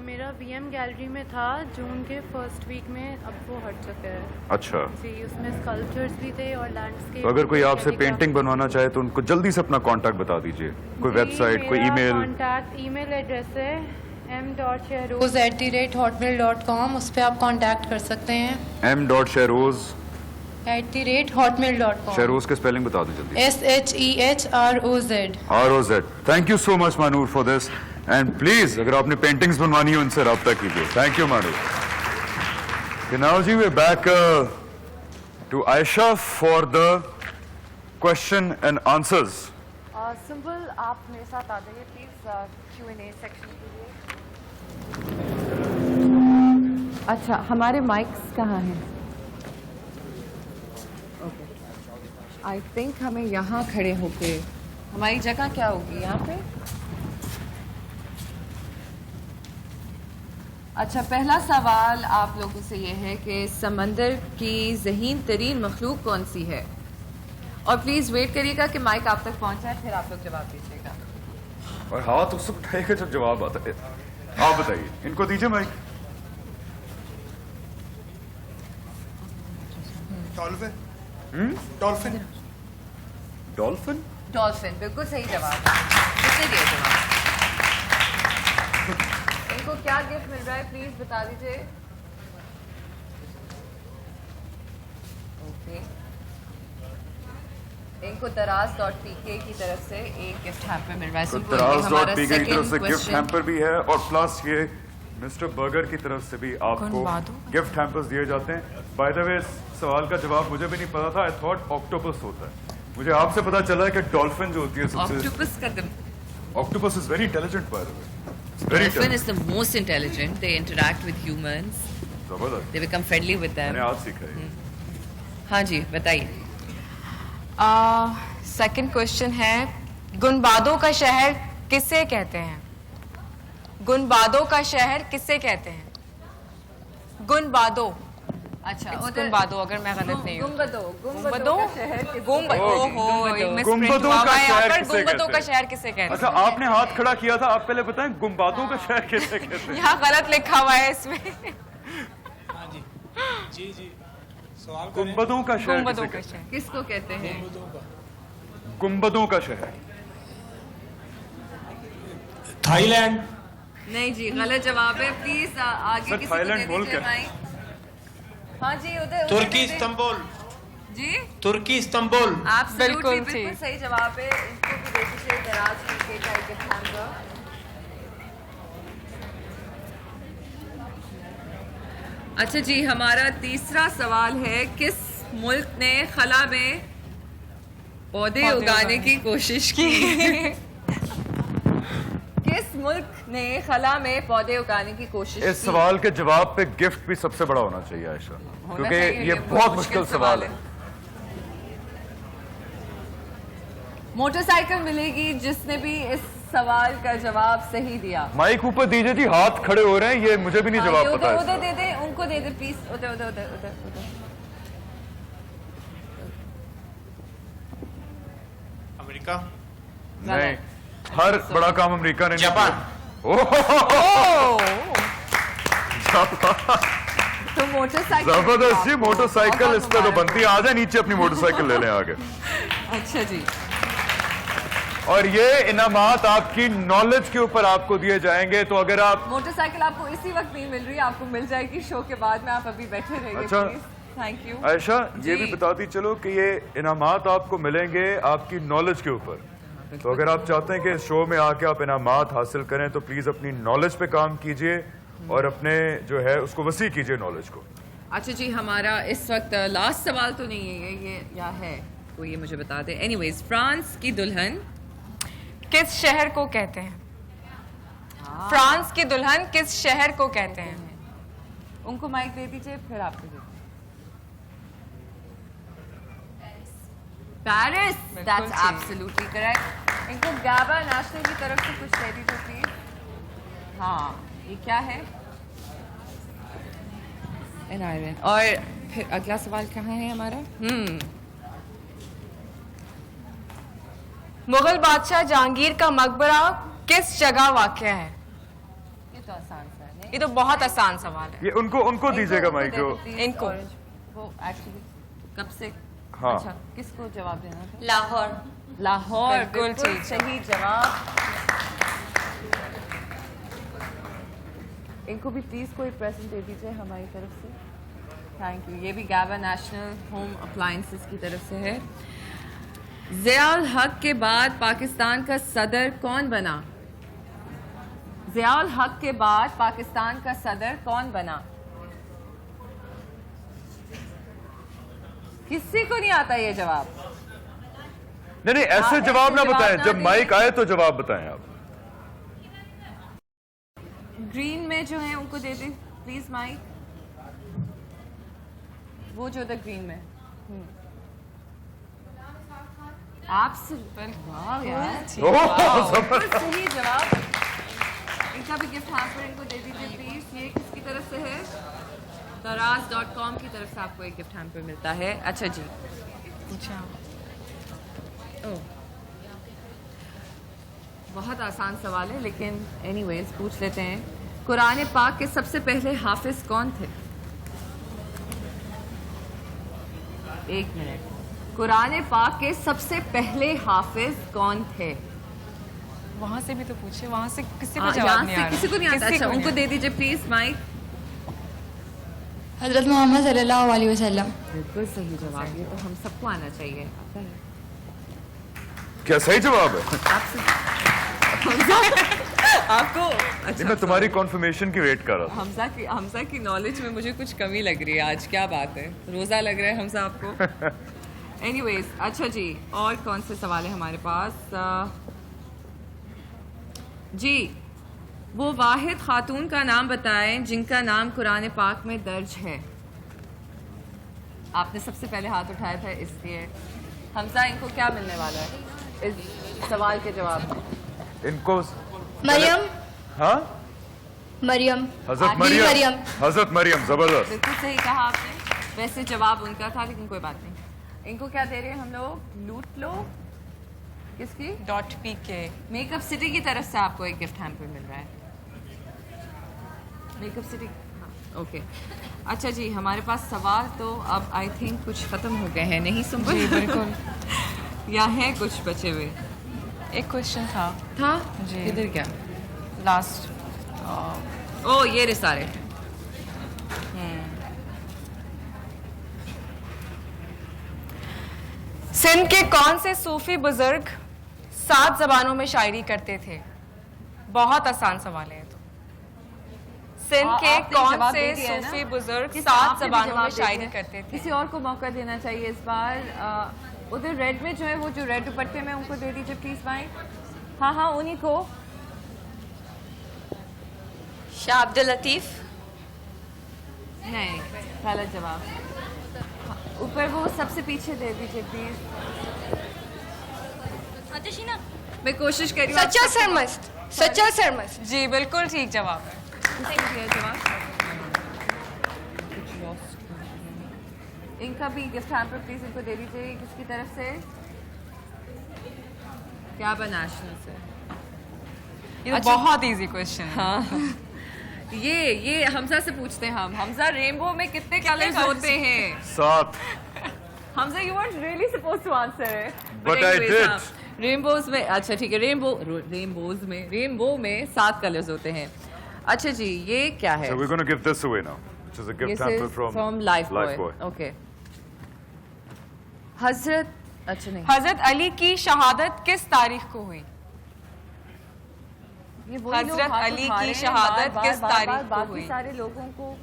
میرا VM گیلری میں تھا جون کے فرسٹ ویک میں, اب وہ ہٹ چکا ہے. اچھا, جی اس میں اسکلپچرز بھی تھے اور لینڈسکیپ. تو اگر کوئی آپ سے پینٹنگ بنوانا چاہے تو ان کو جلدی سے اپنا کانٹیکٹ بتا دیجیے, کوئی ویب سائٹ, کوئی ای میل. کانٹیکٹ ای میل ایڈریس ہے m.shehroz@hotmail.com, اس پہ آپ کانٹیکٹ کر سکتے ہیں. m.shehroz@hotmail.com. شہروز کے اسپیلنگ بتا دیں جلدی. SHEHROZ. ROZ. Thank you so much مانور for this, and please اگر آپ نے پینٹنگز بنوانی ہو ان سے رابطہ کیجیے. تھینک یو مانور. ناؤ جی we back to Ayesha for the question and answers. سمبل آپ میرے ساتھ آ جائیے پلیز Q&A سیکشن کے لیے. اچھا, ہمارے مائکس کہاں ہیں؟ آئی تھنک ہمیں یہاں کھڑے ہو کے, ہماری جگہ کیا ہوگی یہاں پہ. اچھا, پہلا سوال آپ لوگوں سے یہ ہے کہ سمندر کی ذہین ترین مخلوق کون سی ہے؟ اور پلیز ویٹ کریے گا کہ مائک آپ تک پہنچ جائے, پھر آپ لوگ جواب دیجیے گا. اور ہاتھ اس وقت اٹھائے گا جب جواب آتا ہے. آپ بتائیے, ان کو دیجیے مائک. ڈولفن. ڈولفن. ڈولفن بالکل صحیح جواب ہے. کس نے دیا جواب؟ ان کو کیا گفٹ مل رہا ہے پلیز بتا دیجیے. اوکے, ان کو دراز.pk کی طرف سے ایک گفٹ ہیمپر مل رہا ہے. دراز.pk کی طرف سے گفٹ ہیمپر بھی ہے, اور پلس یہ مسٹر برگر کی طرف سے بھی آپ کو گفٹ ہیمپرز دیے جاتے ہیں. بائی دا وے سوال کا جواب مجھے بھی نہیں پتا تھا, آئی تھاٹ آکٹوپس ہوتا ہے. مجھے آپ سے پتا چلا ہے کہ ڈولفن جو ہوتی ہے سب سے. Octopus is very intelligent by the way. Dolphin is the most intelligent. They interact with humans. زبردست. They become friendly with them. میں نے آج سیکھا ہے. ہاں جی بتائیے. سیکنڈ کوشچن ہے, گنبادوں کا شہر کسے کہتے ہیں؟ گنبادوں کا شہر کسے کہتے ہیں؟ گنبادوں. اچھا, گنبادوں, اگر میں غلط نہیں ہوں. گنبدوں کا شہر گنبدوں کا شہر کسے کہتے ہیں؟ اچھا, آپ نے ہاتھ کھڑا کیا تھا, آپ پہلے بتائیں گنبادوں کا شہر کسے کہتے ہیں. یہاں غلط لکھا ہوا ہے اس میں. گنبدوں کا شہر کس کو کہتے ہیں؟ گنبدوں کا شہر. Thailand. نہیں جی, غلط جواب ہے. پلیز آگے کسی کو دے دیجیے بھائی. ہاں جی, ادھر ترکی استنبول. جی ترکی استنبول. آپ بالکل صحیح جواب ہے. ان کو بھی دے دیجیے دراز کی کا ایک گفٹ ہیمپر. اچھا جی, ہمارا تیسرا سوال ہے, کس ملک نے خلا میں پودے اگانے کی کوشش کی؟ کس ملک نے خلا میں پودے اگانے کی کوشش کی؟ اس سوال کے جواب پہ گفٹ بھی سب سے بڑا ہونا چاہیے عائشہ, کیونکہ یہ بہت مشکل سوال ہے. موٹر سائیکل ملے گی جس نے بھی اس سوال کا جواب صحیح دیا. مائک اوپر دیجیے جی, ہاتھ کھڑے ہو رہے ہیں, یہ مجھے بھی نہیں جواب پتا ہے. ادھر دے دیں, ان کو دے دیں پلیز. ادھر. امریکہ. نہیں, ہر بڑا کام امریکہ نے. جاپان. تو موٹر سائیکل. زبردست جی, موٹر سائیکل اس پہ تو بنتی ہے. آ جائیں نیچے, اپنی موٹر سائیکل لے لیں آگے. اچھا جی, اور یہ انعامات آپ کی نالج کے اوپر آپ کو دیے جائیں گے. تو اگر آپ موٹر سائیکل آپ کو اسی وقت نہیں مل رہی, آپ کو مل جائے گی شو کے بعد میں. آپ ابھی بیٹھے رہیے. اچھا, تھینک یو. عائشہ یہ بھی بتاتی چلو کہ یہ انعامات آپ کو ملیں گے آپ کی نالج کے اوپر. تو اگر آپ چاہتے ہیں کہ اس شو میں آ کے آپ انعامات حاصل کریں تو پلیز اپنی نالج پہ کام کیجئے اور اپنے جو ہے اس کو وسیع کیجئے نالج کو. اچھا جی, ہمارا اس وقت لاسٹ سوال تو نہیں ہے یہ یا ہے, تو یہ مجھے بتا دیں. اینی ویز, فرانس کی دلہن کس شہر کو کہتے ہیں؟ فرانس کی دلہن کس شہر کو کہتے ہیں؟ ان کو مائک دے دیجیے, پھر آپ کو دے دیجیے. پیرس. That's absolutely correct. ان کو گابا نیشنل کی طرف سے کچھ دے دیجیے پلیز. ہاں, یہ کیا ہے؟ اور پھر اگلا سوال کہاں ہے ہمارا؟ مغل بادشاہ جہانگیر کا مقبرہ کس جگہ واقع ہے؟ یہ تو آسان سا ہے. یہ تو بہت آسان سوال ہے. یہ ان کو دیجیے گا مائک جو ان کو وہ ایکچولی کب سے ہاں اچھا کس کو جواب دینا تھا؟ لاہور. لاہور بالکل بالکل ٹھیک. صحیح جواب. ان کو بھی پلیز کوئی پریزنٹ دے دیجیے ہماری طرف سے. Thank you. یہ بھی گاوا نیشنل ہوم اپلائنسز کی طرف سے ہے. ضیاء الحق کے بعد پاکستان کا صدر کون بنا؟ ضیاء الحق کے بعد پاکستان کا صدر کون بنا؟ کسی کو نہیں آتا یہ جواب؟ نہیں ایسے جواب نہ بتائیں, جب مائک آئے تو جواب بتائیں آپ. گرین میں جو ہیں ان کو دے دیں پلیز مائک. وہ جو تھا گرین میں آپ سے صحیح جواب. ان کا بھی گفٹ ہیمپر ان کو دے دیجیے پلیز. یہ کس کی طرف سے ہے؟ taraz.com کی طرف سے آپ کو ایک گفٹ ہیمپر ملتا ہے. اچھا جی اچھا بہت آسان سوال ہے لیکن اینی ویز پوچھ لیتے ہیں. قرآن پاک کے سب سے پہلے حافظ کون تھے؟ ایک منٹ. قرآن پاک کے سب سے پہلے حافظ کون تھے؟ وہاں سے بھی تو پوچھے, وہاں سے کسی کو یہاں جواب نہیں سے آ رہا. کسی کو نہیں آتا. اچھا ان کو دے دیجیے پلیز مائک. حضرت محمد صلی اللہ علیہ وسلم. بالکل صحیح جواب. یہ تو ہم سب کو آنا چاہیے. کیا صحیح جواب ہے؟ آپ کو میں تمہاری کنفرمیشن کی ویٹ کر رہا تھا. حمزہ کی نالج میں مجھے کچھ کمی لگ رہی ہے آج. کیا بات ہے, روزہ لگ رہا ہے حمزہ آپ کو. اینی ویز اچھا جی اور کون سے سوال ہے ہمارے پاس؟ جی وہ واحد خاتون کا نام بتائیں جن کا نام قرآن پاک میں درج ہے. آپ نے سب سے پہلے ہاتھ اٹھایا تھا اس لیے. حمزہ ان کو کیا ملنے والا ہے اس سوال کے جواب میں؟ ان کو مریم. ہاں مریم. حضرت مریم. حضرت مریم. زبردست. بالکل صحیح کہا آپ نے. ویسے جواب ان کا تھا لیکن کوئی بات نہیں. ان کو کیا دے رہے ہیں ہم لوگ؟ لوٹ لو. کس کی؟ .pk. میک اپ سٹی کی طرف سے آپ کو ایک گفٹ ہیمپر مل رہا ہے. Make up city. اوکے اچھا جی ہمارے پاس سوال تو اب آئی تھنک کچھ ختم ہو گئے ہیں. نہیں سن جی بالکل. یا ہیں کچھ بچے ہوئے؟ ایک کوشچن تھا جی ادھر کیا لاسٹ. او یہ رسالے. سندھ کے کون سے صوفی بزرگ 7 زبانوں میں شاعری کرتے تھے؟ بہت آسان سوال ہے. تو سندھ کے کون سے صوفی بزرگ 7 زبانوں میں شاعری کرتے تھے؟ کسی اور کو موقع دینا چاہیے اس بار. ادھر ریڈ میں جو ہے وہ جو ریڈ دوپٹے میں ان کو دے دیجیے پلیز بھائی. ہاں ہاں انہی کو. شاہ عبد الطیف. نہیں غلط جواب. اوپر وہ سب سے پیچھے دے دیجیے پلیز. میں کوشش کر رہی ہوں. سچا سرمست. سچا سرمست. جی بالکل ٹھیک جواب ہے. ان کا بھی گفٹ ہیمپر پلیز ان کو دے دیجیے. کس کی طرف سے؟ کیا نیشنل سے. یہ بہت ایزی کوشچن ہے. ہاں یہ حمزہ سے پوچھتے ہیں ہم. حمزہ ریمبو میں کتنے کلرز ہوتے ہیں؟ 7. حمزہ you weren't really supposed to answer it. But I did. رینبوز میں اچھا ٹھیک ہے. رینبو میں 7 کلرز ہوتے ہیں. اچھا جی یہ کیا ہے؟ So we're going to give this away now, which is a gift hamper from Lifebuoy. Okay. حضرت اچھا نہیں حضرت علی کی شہادت کس تاریخ کو ہوئی؟ حضرت علی کی شہادت کس تاریخ کو ہوئی؟ سارے لوگوں کو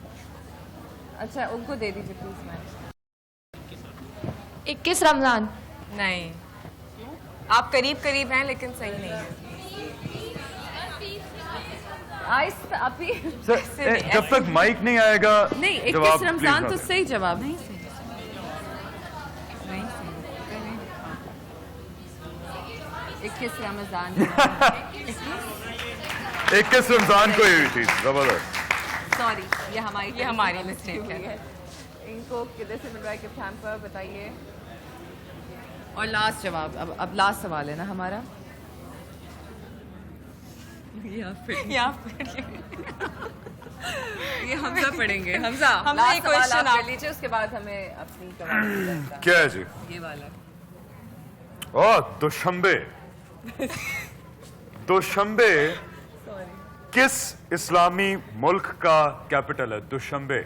اچھا ان کو دے دیجیے پلیز. میں 21 رمضان. نہیں آپ قریب ہیں لیکن صحیح نہیں ہے. جب تک مائک نہیں آئے گا نہیں 21 رمضان تو صحیح جواب. نہیں 21 رمضان 21 رمضان کو ہوئی تھی. زبردست. سوری یہ ہماری مسٹیک ہے. ان کو کدھر سے مل رہا ہے گفٹ ہیمپر بتائیے. اور لاسٹ جواب اب لاسٹ سوال ہے نا ہمارا. یا پھر یا پھر یہ حمزہ پڑھیں گے. حمزہ حمزہ last یہ سوال question آپ آپ- کر لیجیے, اس کے بعد ہمیں اپنی قوالی کا کیا ہے جی؟ یہ والا. دوشنبے. دوشنبے کس اسلامی ملک کا کیپٹل ہے؟ دوشنبے.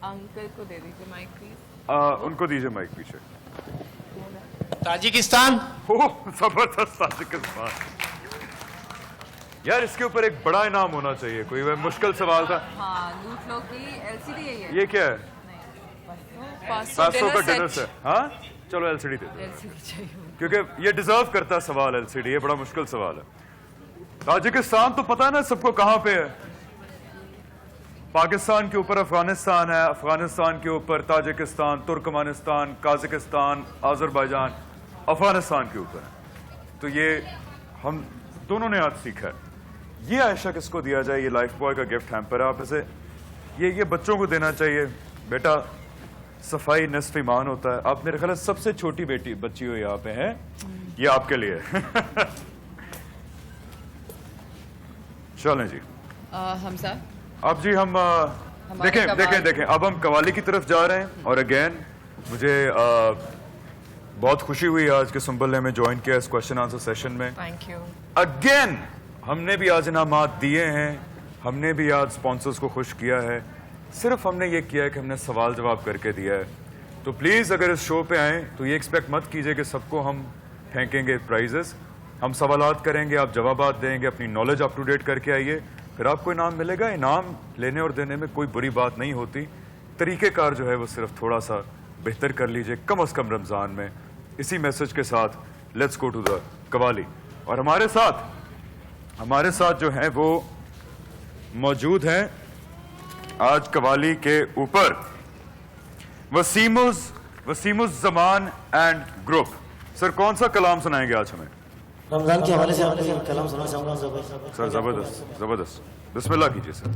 انکل کو دے دیجیے مائک پلیز. ان کو دیجیے مائک پیچھے. تاجکستان. زبردست. تاجکستان. یار اس کے اوپر ایک بڑا انعام ہونا چاہیے, کوئی مشکل سوال تھا. ہاں لوٹ لو کی LCD ہے یہ کیا ہے؟ 500 کا ڈنر سیٹ. سیٹ. ہاں چلو LCD دے دو, LCD چاہیے. کیونکہ یہ ڈیزرو کرتا ہے سوال LCD. یہ بڑا مشکل سوال ہے. تاجکستان تو پتا ہے نا سب کو کہاں پہ ہے. پاکستان کے اوپر افغانستان ہے, افغانستان کے اوپر Tajikistan, Turkmenistan, Kazakhstan, Azerbaijan Afghanistan کے اوپر ہے. تو یہ ہم دونوں نے آج سیکھا ہے. یہ عائشہ کس کو دیا جائے؟ یہ لائف بوائے کا گفٹ ہیمپر ہے. آپ اسے یہ بچوں کو دینا چاہیے. بیٹا صفائی نصف ایمان ہوتا ہے. آپ میرے خیال سب سے چھوٹی بیٹی بچی ہو یہاں پہ ہے, یہ آپ کے لیے. چلیں جی حمزہ اب جی ہم دیکھیں اب ہم قوالی کی طرف جا رہے ہیں. اور اگین مجھے بہت خوشی ہوئی آج کے سنبل نے میں جوائن کیا اس کوشچن آنسر سیشن میں. Thank you. اگین ہم نے بھی آج انعامات دیے ہیں, ہم نے بھی آج اسپانسرز کو خوش کیا ہے. صرف ہم نے یہ کیا ہے کہ ہم نے سوال جواب کر کے دیا ہے. تو پلیز اگر اس شو پہ آئیں تو یہ ایکسپیکٹ مت کیجئے کہ سب کو ہم پھینکیں گے پرائزز. ہم سوالات کریں گے, آپ جوابات دیں گے, اپنی نالج اپ ٹو ڈیٹ کر کے آئیے, پھر آپ کو انعام ملے گا. انعام لینے اور دینے میں کوئی بری بات نہیں ہوتی. طریقہ کار جو ہے وہ صرف تھوڑا سا بہتر کر لیجئے, کم از کم رمضان میں. اسی میسج کے ساتھ لیٹس گو ٹو دا قوالی. اور ہمارے ساتھ جو ہیں وہ موجود ہیں آج قوالی کے اوپر وسیم الزمان اینڈ گروپ. سر کون سا کلام سنائیں گے آج ہمیں؟ رمضان کے حوالے سے آپ نے کلام سنا چاہوں گا. سر زبردست. بسم اللہ کیجیے سر.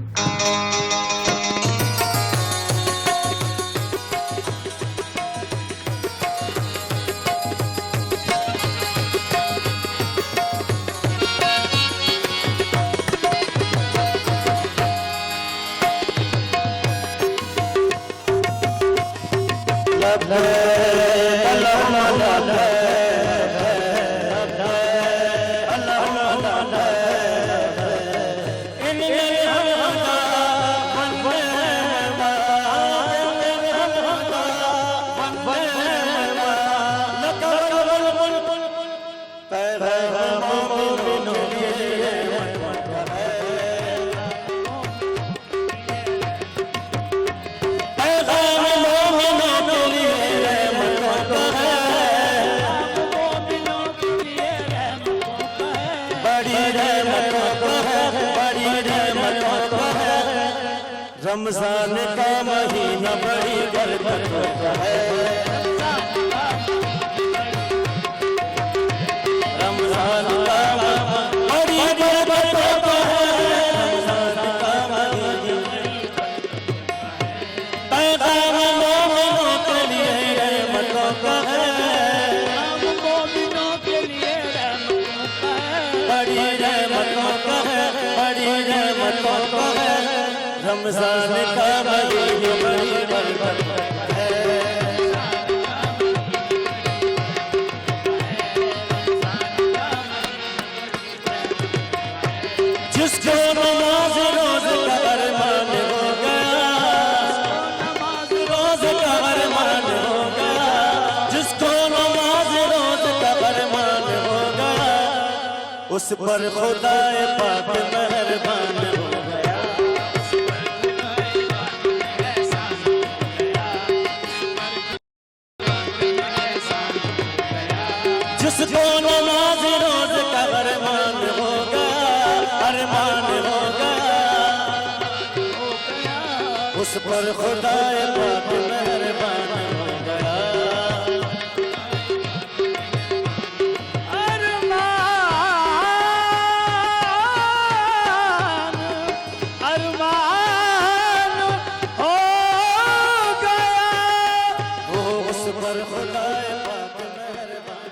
رمضان کا مہینہ بڑی برکت کا ہے. رمضان کا بڑی برکت کا ہے. رمضان کا مہینہ پیغام مومنوں کے لیے رحمتوں کا ہے. مومنوں کے لیے رحمتوں کا ہے. بڑی رحمتوں کا ہے, بڑی رحمتوں کا ہے. رمضان کا مہینہ بڑی برکت ہے. جس کو نماز روز کا ارمان ہو گیا, روز کا ارمان ہو گیا. جس کو نماز روز کا ارمان ہو گیا, اس پر خدا پاک مہربان ہو گیا. جس کو نماز روز کا ارمان ہوگا, ارمان ہوگا, اس پر خدا پاک مہربان ہو گیا. ارمان ہو گیا, اس پر خدا پاک مہربان.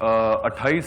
28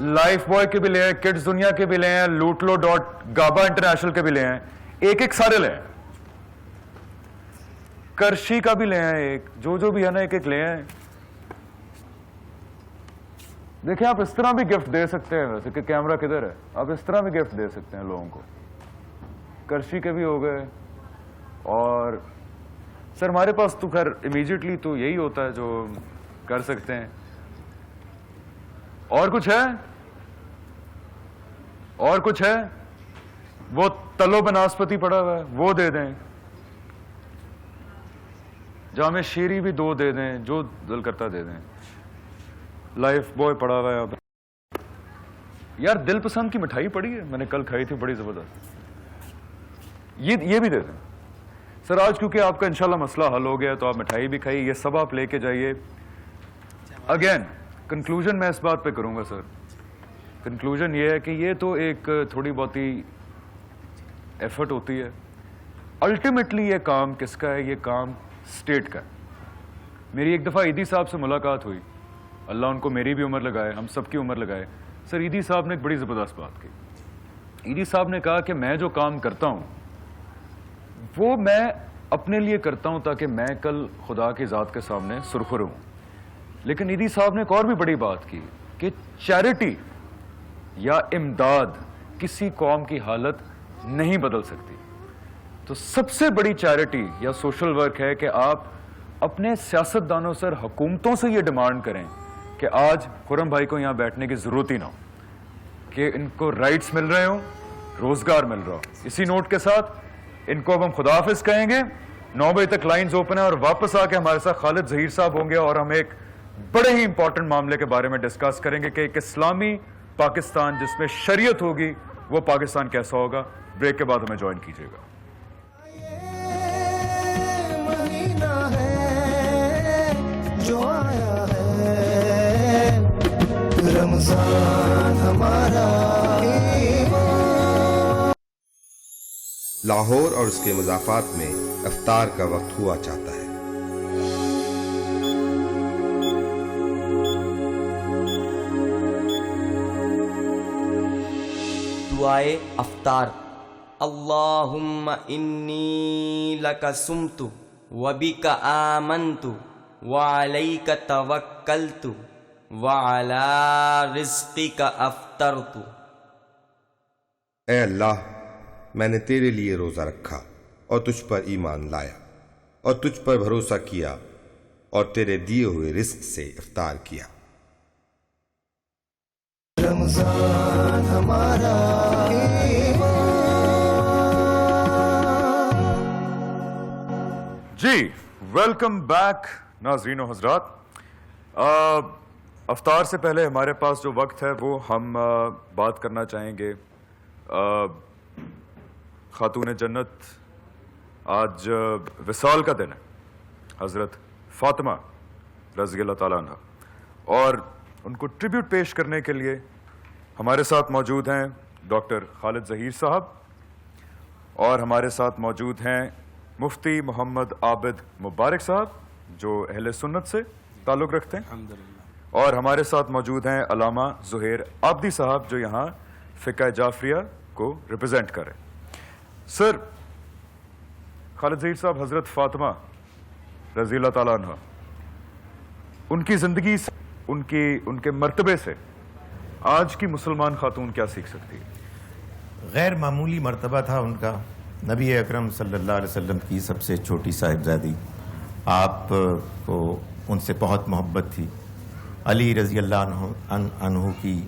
لائف بوائے کے بھی لے آئیں, کڈز دنیا کے بھی لے آئیں, lootlo.gaba انٹرنیشنل کے بھی لے آئیں, ایک ایک سارے لے آئیں, کرشی کا بھی لے آئیں, ایک جو بھی ہے نا ایک ایک لے آئیں. دیکھیں آپ اس طرح بھی گفٹ دے سکتے ہیں, ویسے کہ کیمرہ کدھر ہے, آپ اس طرح بھی گفٹ دے سکتے ہیں لوگوں کو. کرشی کے بھی ہو گئے. اور سر ہمارے پاس تو خیر امیجیٹلی تو یہی ہوتا ہے جو کر سکتے ہیں. اور کچھ ہے, اور کچھ ہے, وہ تلو بناسپتی پڑا ہوا ہے وہ دے دیں, جامع شیری بھی 2 دے دیں, جو دل کرتا دے دیں. لائف بوائے پڑا ہوا ہے اب. یار دل پسند کی مٹھائی پڑی ہے, میں نے کل کھائی تھی, بڑی زبردست, یہ بھی دے دیں. سر آج کیونکہ آپ کا انشاءاللہ مسئلہ حل ہو گیا تو آپ مٹھائی بھی کھائیے, یہ سب آپ لے کے جائیے. اگین کنکلوژن میں اس بات پہ کروں گا سر. کنکلوژن یہ ہے کہ یہ تو ایک تھوڑی بہت ہی ایفرٹ ہوتی ہے. الٹیمیٹلی یہ کام کس کا ہے؟ یہ کام اسٹیٹ کا ہے. میری ایک دفعہ ایدی صاحب سے ملاقات ہوئی, اللہ ان کو میری بھی عمر لگائے, ہم سب کی عمر لگائے. سر ایدی صاحب نے ایک بڑی زبردست بات کی. ایدی صاحب نے کہا کہ میں جو کام کرتا ہوں وہ میں اپنے لیے کرتا ہوں تاکہ میں کل خدا کی ذات کے سامنے سرخر ہوں. لیکن ایدی صاحب نے ایک اور بھی بڑی بات کی کہ چیریٹی یا امداد کسی قوم کی حالت نہیں بدل سکتی. تو سب سے بڑی چیریٹی یا سوشل ورک ہے کہ آپ اپنے سیاستدانوں سے, حکومتوں سے یہ ڈیمانڈ کریں کہ آج خرم بھائی کو یہاں بیٹھنے کی ضرورت ہی نہ ہو, کہ ان کو رائٹس مل رہے ہوں, روزگار مل رہا ہو. اسی نوٹ کے ساتھ ان کو اب ہم خدا حافظ کہیں گے. 9 بجے تک لائنز اوپن ہیں اور واپس آ کے ہمارے ساتھ خالد ظہیر صاحب ہوں گے اور ہم ایک بڑے ہی امپورٹنٹ معاملے کے بارے میں ڈسکس کریں گے کہ ایک اسلامی پاکستان جس میں شریعت ہوگی وہ پاکستان کیسا ہوگا. بریک کے بعد ہمیں جوائن کیجیے گا. جو آیا ہے رمضان ہمارا. لاہور اور اس کے مضافات میں افطار کا وقت ہوا چاہتا ہے. دعائے افطار. اللہم انی لک سمت وبک آمنت وعلیک توکلت وعلی رزقک افطرت. اے اللہ, میں نے تیرے لیے روزہ رکھا اور تجھ پر ایمان لایا اور تجھ پر بھروسہ کیا اور تیرے دیے ہوئے رزق سے افطار کیا. رمضان ہمارا جی ویلکم بیک ناظرین و حضرات. افطار سے پہلے ہمارے پاس جو وقت ہے وہ ہم بات کرنا چاہیں گے. خاتون جنت آج وصال کا دن ہے, حضرت فاطمہ رضی اللہ تعالیٰ عنہ, اور ان کو ٹریبیوٹ پیش کرنے کے لیے ہمارے ساتھ موجود ہیں ڈاکٹر خالد ظہیر صاحب, اور ہمارے ساتھ موجود ہیں مفتی محمد عابد مبارک صاحب جو اہل سنت سے تعلق رکھتے ہیں, اور ہمارے ساتھ موجود ہیں علامہ زہیر عابدی صاحب جو یہاں فقہ جعفریہ کو ریپرزینٹ کر رہے ہیں. سر خالد ظہیر صاحب, حضرت فاطمہ رضی اللہ تعالیٰ عنہ, ان کی زندگی سے, ان کے مرتبے سے آج کی مسلمان خاتون کیا سیکھ سکتی ہے؟ غیر معمولی مرتبہ تھا ان کا. نبی اکرم صلی اللہ علیہ وسلم کی سب سے چھوٹی صاحبزادی, آپ کو ان سے بہت محبت تھی. علی رضی اللہ عنہ کی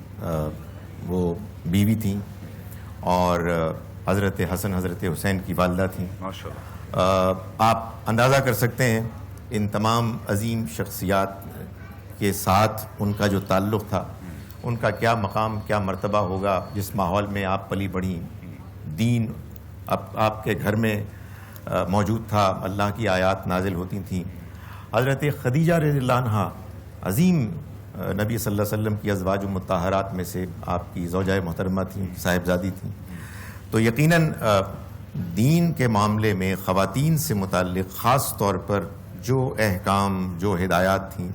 وہ بیوی تھیں اور حضرت حسن حضرت حسین کی والدہ تھیں. آپ اندازہ کر سکتے ہیں ان تمام عظیم شخصیات کے ساتھ ان کا جو تعلق تھا, ان کا کیا مقام کیا مرتبہ ہوگا جس ماحول میں آپ پلی بڑھی. دین آپ کے گھر میں موجود تھا, اللہ کی آیات نازل ہوتی تھیں. حضرت خدیجہ رضی اللہ عنہا عظیم نبی صلی اللہ علیہ وسلم کی ازواج مطہرات میں سے آپ کی زوجہ محترمہ تھیں, صاحبزادی تھیں. تو یقیناً دین کے معاملے میں خواتین سے متعلق خاص طور پر جو احکام جو ہدایات تھیں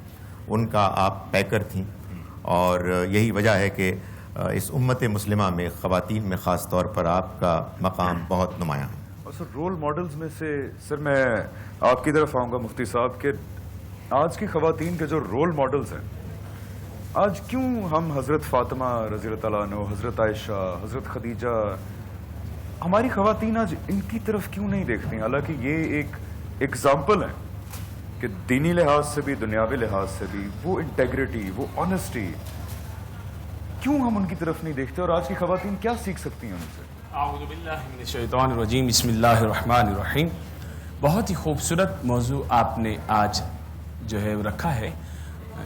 ان کا آپ پیکر تھیں, اور یہی وجہ ہے کہ اس امت مسلمہ میں خواتین میں خاص طور پر آپ کا مقام بہت نمایاں ہے. اور سر رول ماڈلز میں سے سر میں آپ کی طرف آؤں گا مفتی صاحب کہ آج کی خواتین کے جو رول ماڈلز ہیں آج کیوں ہم حضرت فاطمہ رضی اللہ تعالیٰ عنہ، حضرت عائشہ، حضرت خدیجہ، ہماری خواتین آج ان کی طرف کیوں نہیں دیکھتی؟ حالانکہ یہ ایک ایگزامپل ہے کہ دینی لحاظ سے بھی دنیاوی لحاظ سے بھی وہ انٹیگریٹی، وہ آنیسٹی، کیوں ہم ان کی طرف نہیں دیکھتے اور آج کی خواتین کیا سیکھ سکتی ہیں ان سے؟ اعوذ باللہ من الشیطان الرجیم، بسم اللہ الرحمن الرحیم. بہت ہی خوبصورت موضوع آپ نے آج جو ہے رکھا ہے،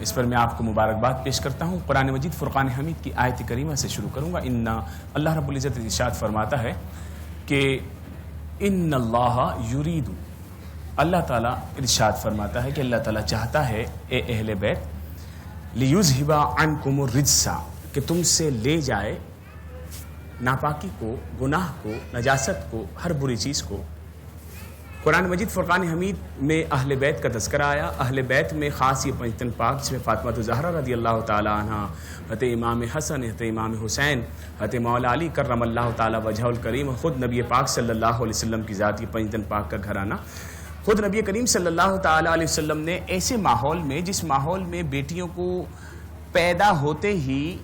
اس پر میں آپ کو مبارکباد پیش کرتا ہوں. قرآن مجید فرقان حمید کی آیت کریمہ سے شروع کروں گا. اللہ رب العزت ارشاد فرماتا ہے کہ ان اللہ یرید، اللہ تعالیٰ ارشاد فرماتا ہے کہ اللہ تعالیٰ چاہتا ہے اے اہل بیت لیذھب عنکم الرجس، کہ تم سے لے جائے ناپاکی کو، گناہ کو، نجاست کو، ہر بری چیز کو. قرآن مجید فرقان حمید میں اہل بیت کا تذکرہ آیا. اہل بیت میں خاص یہ پنجتن پاک جس میں فاطمہ الزہرا رضی اللہ تعالی عنہ، حضرت امام حسن، حضرت امام حسین، حضرت مولا علی کرم اللہ تعالی وجہہ الکریم، خود نبی پاک صلی اللہ علیہ وسلم کی ذات، یہ پنجتن پاک کا گھرانہ. خود نبی کریم صلی اللہ تعالی علیہ وسلم نے ایسے ماحول میں، جس ماحول میں بیٹیوں کو پیدا ہوتے ہی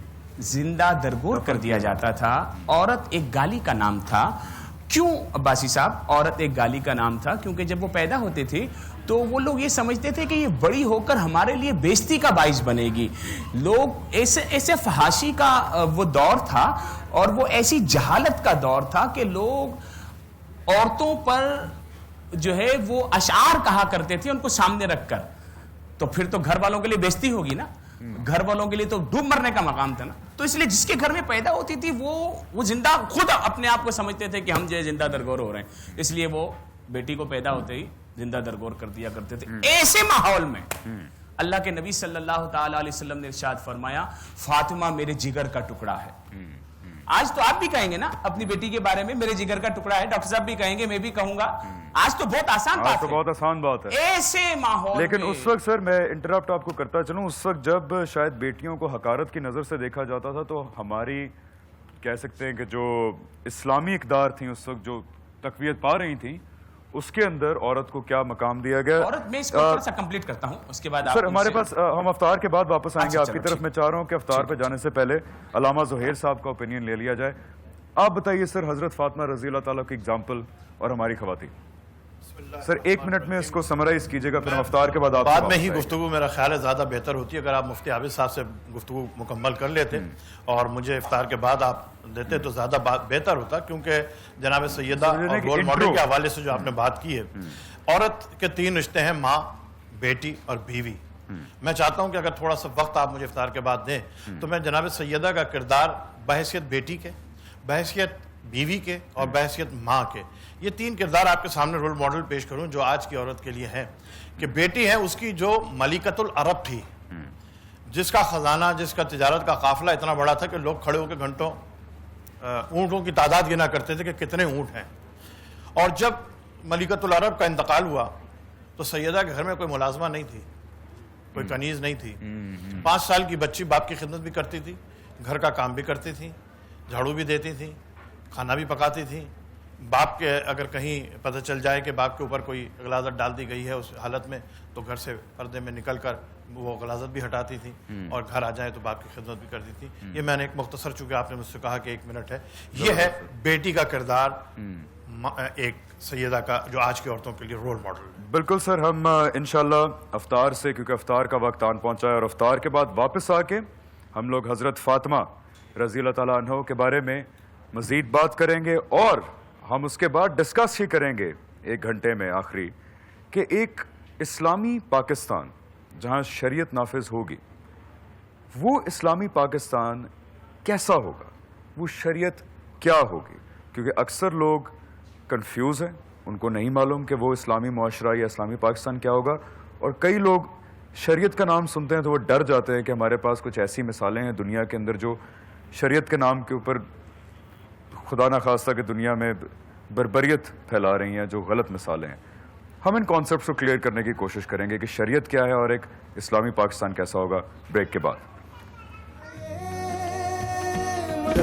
زندہ درگور کر دیا جاتا تھا، عورت ایک گالی کا نام تھا. کیوں عباسی صاحب عورت ایک گالی کا نام تھا؟ کیونکہ جب وہ پیدا ہوتے تھے تو وہ لوگ یہ سمجھتے تھے کہ یہ بڑی ہو کر ہمارے لیے بےزتی کا باعث بنے گی. لوگ ایسے فحاشی کا وہ دور تھا اور وہ ایسی جہالت کا دور تھا کہ لوگ عورتوں پر جو ہے وہ اشعار کہا کرتے تھے ان کو سامنے رکھ کر. تو پھر تو گھر والوں کے لیے بےزتی ہوگی نا، گھر والوں کے لیے تو ڈوب مرنے کا مقام تھا نا. تو اس لیے جس کے گھر میں پیدا ہوتی تھی وہ زندہ، خود اپنے آپ کو سمجھتے تھے کہ ہم جو ہے زندہ درگور ہو رہے ہیں، اس لیے وہ بیٹی کو پیدا ہوتے ہی زندہ درگور کر دیا کرتے تھے. ایسے ماحول میں اللہ کے نبی صلی اللہ تعالی علیہ وسلم نے ارشاد فرمایا فاطمہ میرے جگر کا ٹکڑا ہے. آج تو آپ بھی کہیں گے نا اپنی بیٹی کے بارے میں میرے جگر کا ٹکڑا ہے، ڈاکٹر صاحب بھی کہیں گے، میں بھی کہوں گا. آج تو بہت آسان بات ہے، تو بہت آسان بات ہے ایسے ماحول. لیکن اس وقت سر میں انٹرپٹ آپ کو کرتا چلوں، اس وقت جب شاید بیٹیوں کو حقارت کی نظر سے دیکھا جاتا تھا تو ہماری کہہ سکتے ہیں کہ جو اسلامی اقدار تھیں اس وقت جو تقویت پا رہی تھیں، اس کے اندر عورت کو کیا مقام دیا گیا. عورت میں اس کو تھوڑا سا کمپلیٹ کرتا ہوں، اس کے بعد سر ہمارے پاس ہم افطار کے بعد واپس آئیں گے آپ کی طرف. میں چاہ رہا ہوں کہ افطار پہ جانے سے پہلے علامہ زہیر صاحب کا اوپینین لے لیا جائے. آپ بتائیے سر حضرت فاطمہ رضی اللہ تعالیٰ کی اگزامپل اور ہماری خواتین. سر 1 منٹ میں اس کو سمرائز کیجئے گا، پھر ہم افطار کے بعد آپ بعد میں ہی گفتگو میرا خیال ہے زیادہ بہتر ہوتی ہے اگر آپ مفتی عابد صاحب سے گفتگو مکمل کر لیتے اور مجھے افطار کے بعد آپ دیتے تو زیادہ بہتر ہوتا، کیونکہ جناب سیدہ اور رول ماڈل کے حوالے سے جو آپ نے بات کی ہے، عورت کے 3 رشتے ہیں، ماں، بیٹی اور بیوی. میں چاہتا ہوں کہ اگر تھوڑا سا وقت آپ مجھے افطار کے بعد دیں تو میں جناب سیدہ کا کردار بحیثیت بیٹی کے، بحیثیت بیوی کے اور بحیثیت ماں کے، یہ 3 کردار آپ کے سامنے رول ماڈل پیش کروں جو آج کی عورت کے لیے ہیں. کہ بیٹی ہے اس کی جو ملکۃ العرب تھی، جس کا خزانہ، جس کا تجارت کا قافلہ اتنا بڑا تھا کہ لوگ کھڑے ہو کے گھنٹوں اونٹوں کی تعداد گنا کرتے تھے کہ کتنے اونٹ ہیں. اور جب ملکۃ العرب کا انتقال ہوا تو سیدہ کے گھر میں کوئی ملازمہ نہیں تھی، کوئی کنیز نہیں تھی. 5 سال کی بچی باپ کی خدمت بھی کرتی تھی، گھر کا کام بھی کرتی تھی، جھاڑو بھی دیتی تھی، کھانا بھی پکاتی تھی. باپ کے اگر کہیں پتہ چل جائے کہ باپ کے اوپر کوئی غلاظت ڈال دی گئی ہے اس حالت میں تو گھر سے پردے میں نکل کر وہ غلاظت بھی ہٹاتی تھی اور گھر آ جائے تو باپ کی خدمت بھی کرتی تھی. یہ میں نے ایک مختصر، چونکہ آپ نے مجھ سے کہا کہ 1 منٹ ہے، یہ ہے بیٹی کا کردار ایک سیدہ کا جو آج کی عورتوں کے لیے رول ماڈل ہے. بالکل سر. ہم انشاءاللہ افطار سے، کیونکہ افطار کا وقت آن پہنچا ہے، اور افطار کے بعد واپس آ کے ہم لوگ حضرت فاطمہ رضی اللہ تعالیٰ عنہ کے بارے میں مزید بات کریں گے، اور ہم اس کے بعد ڈسکس ہی کریں گے 1 گھنٹے میں آخری کہ ایک اسلامی پاکستان جہاں شریعت نافذ ہوگی، وہ اسلامی پاکستان کیسا ہوگا، وہ شریعت کیا ہوگی. کیونکہ اکثر لوگ کنفیوز ہیں، ان کو نہیں معلوم کہ وہ اسلامی معاشرہ یا اسلامی پاکستان کیا ہوگا. اور کئی لوگ شریعت کا نام سنتے ہیں تو وہ ڈر جاتے ہیں کہ ہمارے پاس کچھ ایسی مثالیں ہیں دنیا کے اندر جو شریعت کے نام کے اوپر خدا نخواستہ کہ دنیا میں بربریت پھیلا رہی ہیں، جو غلط مثالیں ہیں. ہم ان کانسیپٹس کو کلیئر کرنے کی کوشش کریں گے کہ شریعت کیا ہے اور ایک اسلامی پاکستان کیسا ہوگا، بریک کے بعد.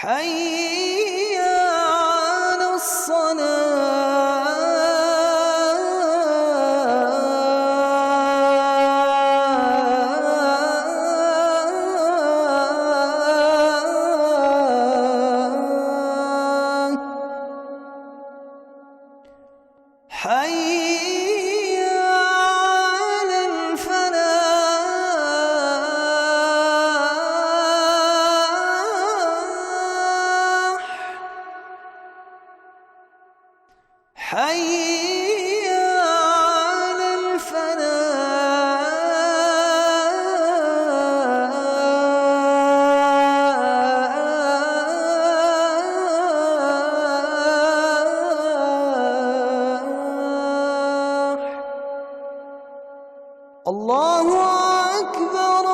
حي على الصلاة حي على الفلاح حي على الفلاح. الله أكبر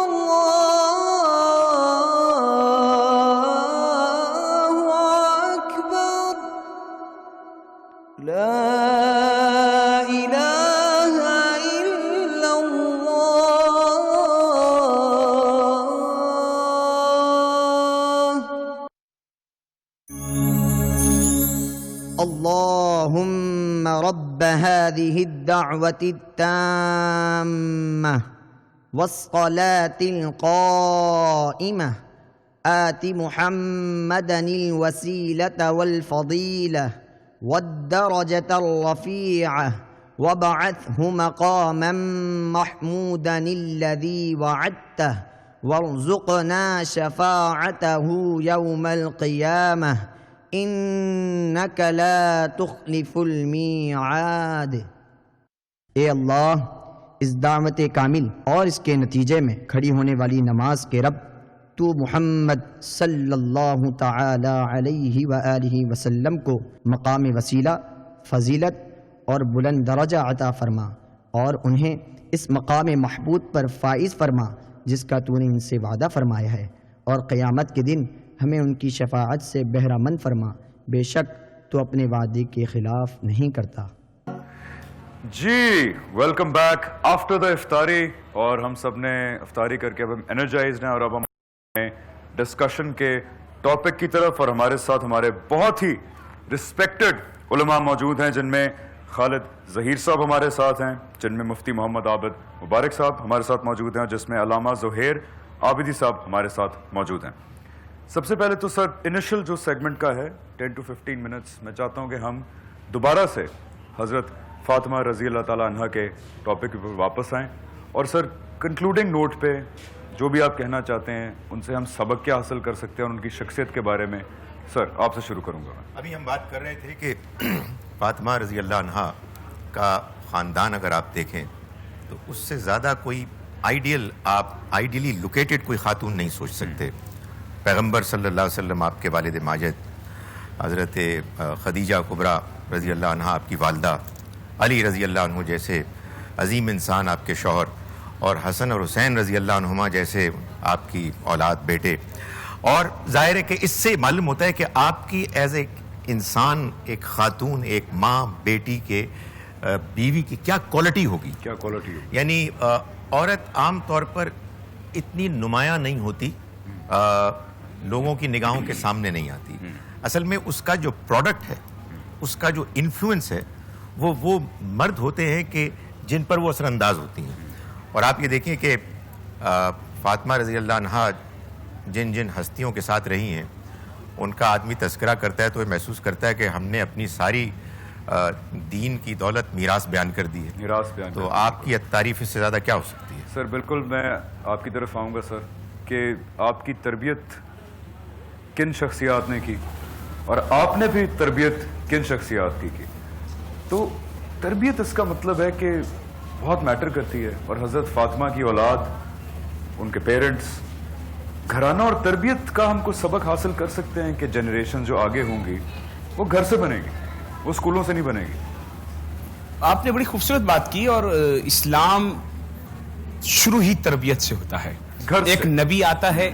الله أكبر لا إله إلا الله. اللهم رب هذه الدعوة التامة والصلاة القائمة آت محمدا الوسيلة والفضيلة والدرجة الرفيعة وابعثه مقاما محمودا الذي وعدته وارزقنا شفاعته يوم القيامة إنك لا تخلف الميعاد. اے اللہ، اس دعوت کامل اور اس کے نتیجے میں کھڑی ہونے والی نماز کے رب، تو محمد صلی اللہ تعالی علیہ وآلہ وسلم کو مقام وسیلہ، فضیلت اور بلند درجہ عطا فرما اور انہیں اس مقام محبوب پر فائز فرما جس کا تو نے ان سے وعدہ فرمایا ہے، اور قیامت کے دن ہمیں ان کی شفاعت سے بہرہ مند فرما، بے شک تو اپنے وعدے کے خلاف نہیں کرتا۔ جی ویلکم بیک آفٹر دا افطاری، اور ہم سب نے افطاری کر کے اب ہم انرجائزڈ ہیں، اور اب ہم ڈسکشن کے ٹاپک کی طرف، اور ہمارے ساتھ ہمارے بہت ہی رسپیکٹڈ علماء موجود ہیں، جن میں خالد ظہیر صاحب ہمارے ساتھ ہیں، جن میں مفتی محمد عابد مبارک صاحب ہمارے ساتھ موجود ہیں، جس میں علامہ زہیر عابدی صاحب ہمارے ساتھ موجود ہیں۔ سب سے پہلے تو سر انیشل جو سیگمنٹ کا ہے 10 to 15 منٹس، میں چاہتا ہوں کہ ہم دوبارہ سے حضرت فاطمہ رضی اللہ تعالیٰ عنہ کے ٹاپک پر واپس آئیں، اور سر کنکلوڈنگ نوٹ پہ جو بھی آپ کہنا چاہتے ہیں ان سے ہم سبق کیا حاصل کر سکتے ہیں اور ان کی شخصیت کے بارے میں، سر آپ سے شروع کروں گا۔ ابھی ہم بات کر رہے تھے کہ فاطمہ رضی اللہ عنہا کا خاندان اگر آپ دیکھیں تو اس سے زیادہ کوئی آئیڈیلی لوکیٹڈ کوئی خاتون نہیں سوچ سکتے۔ پیغمبر صلی اللہ علیہ وسلم آپ کے والد ماجد، حضرت خدیجہ کبریٰ رضی اللہ عنہا آپ کی والدہ، علی رضی اللہ عنہ جیسے عظیم انسان آپ کے شوہر، اور حسن اور حسین رضی اللہ عنہما جیسے آپ کی اولاد بیٹے، اور ظاہر ہے کہ اس سے معلوم ہوتا ہے کہ آپ کی ایز اے انسان، ایک خاتون، ایک ماں، بیٹی کے بیوی کی کیا کوالٹی ہوگی، یعنی عورت عام طور پر اتنی نمایاں نہیں ہوتی، لوگوں کی نگاہوں کے سامنے نہیں آتی، اصل میں اس کا جو پروڈکٹ ہے، اس کا جو انفلوئنس ہے، وہ مرد ہوتے ہیں کہ جن پر وہ اثر انداز ہوتی ہیں۔ اور آپ یہ دیکھیں کہ فاطمہ رضی اللہ عنہا جن ہستیوں کے ساتھ رہی ہیں، ان کا آدمی تذکرہ کرتا ہے تو یہ محسوس کرتا ہے کہ ہم نے اپنی ساری دین کی دولت میراث بیان کر دی ہے، تو آپ کی تعریف اس سے زیادہ کیا ہو سکتی ہے؟ سر بالکل میں آپ کی طرف آؤں گا سر، کہ آپ کی تربیت کن شخصیات نے کی، اور آپ نے بھی تربیت کن شخصیات کی تو تربیت اس کا مطلب ہے کہ بہت میٹر کرتی ہے، اور حضرت فاطمہ کی اولاد، ان کے پیرنٹس، گھرانہ اور تربیت کا ہم کچھ سبق حاصل کر سکتے ہیں کہ جنریشن جو آگے ہوں گی وہ گھر سے بنے گی، وہ اسکولوں سے نہیں بنے گی۔ آپ نے بڑی خوبصورت بات کی، اور اسلام شروع ہی تربیت سے ہوتا ہے۔ ایک نبی آتا ہے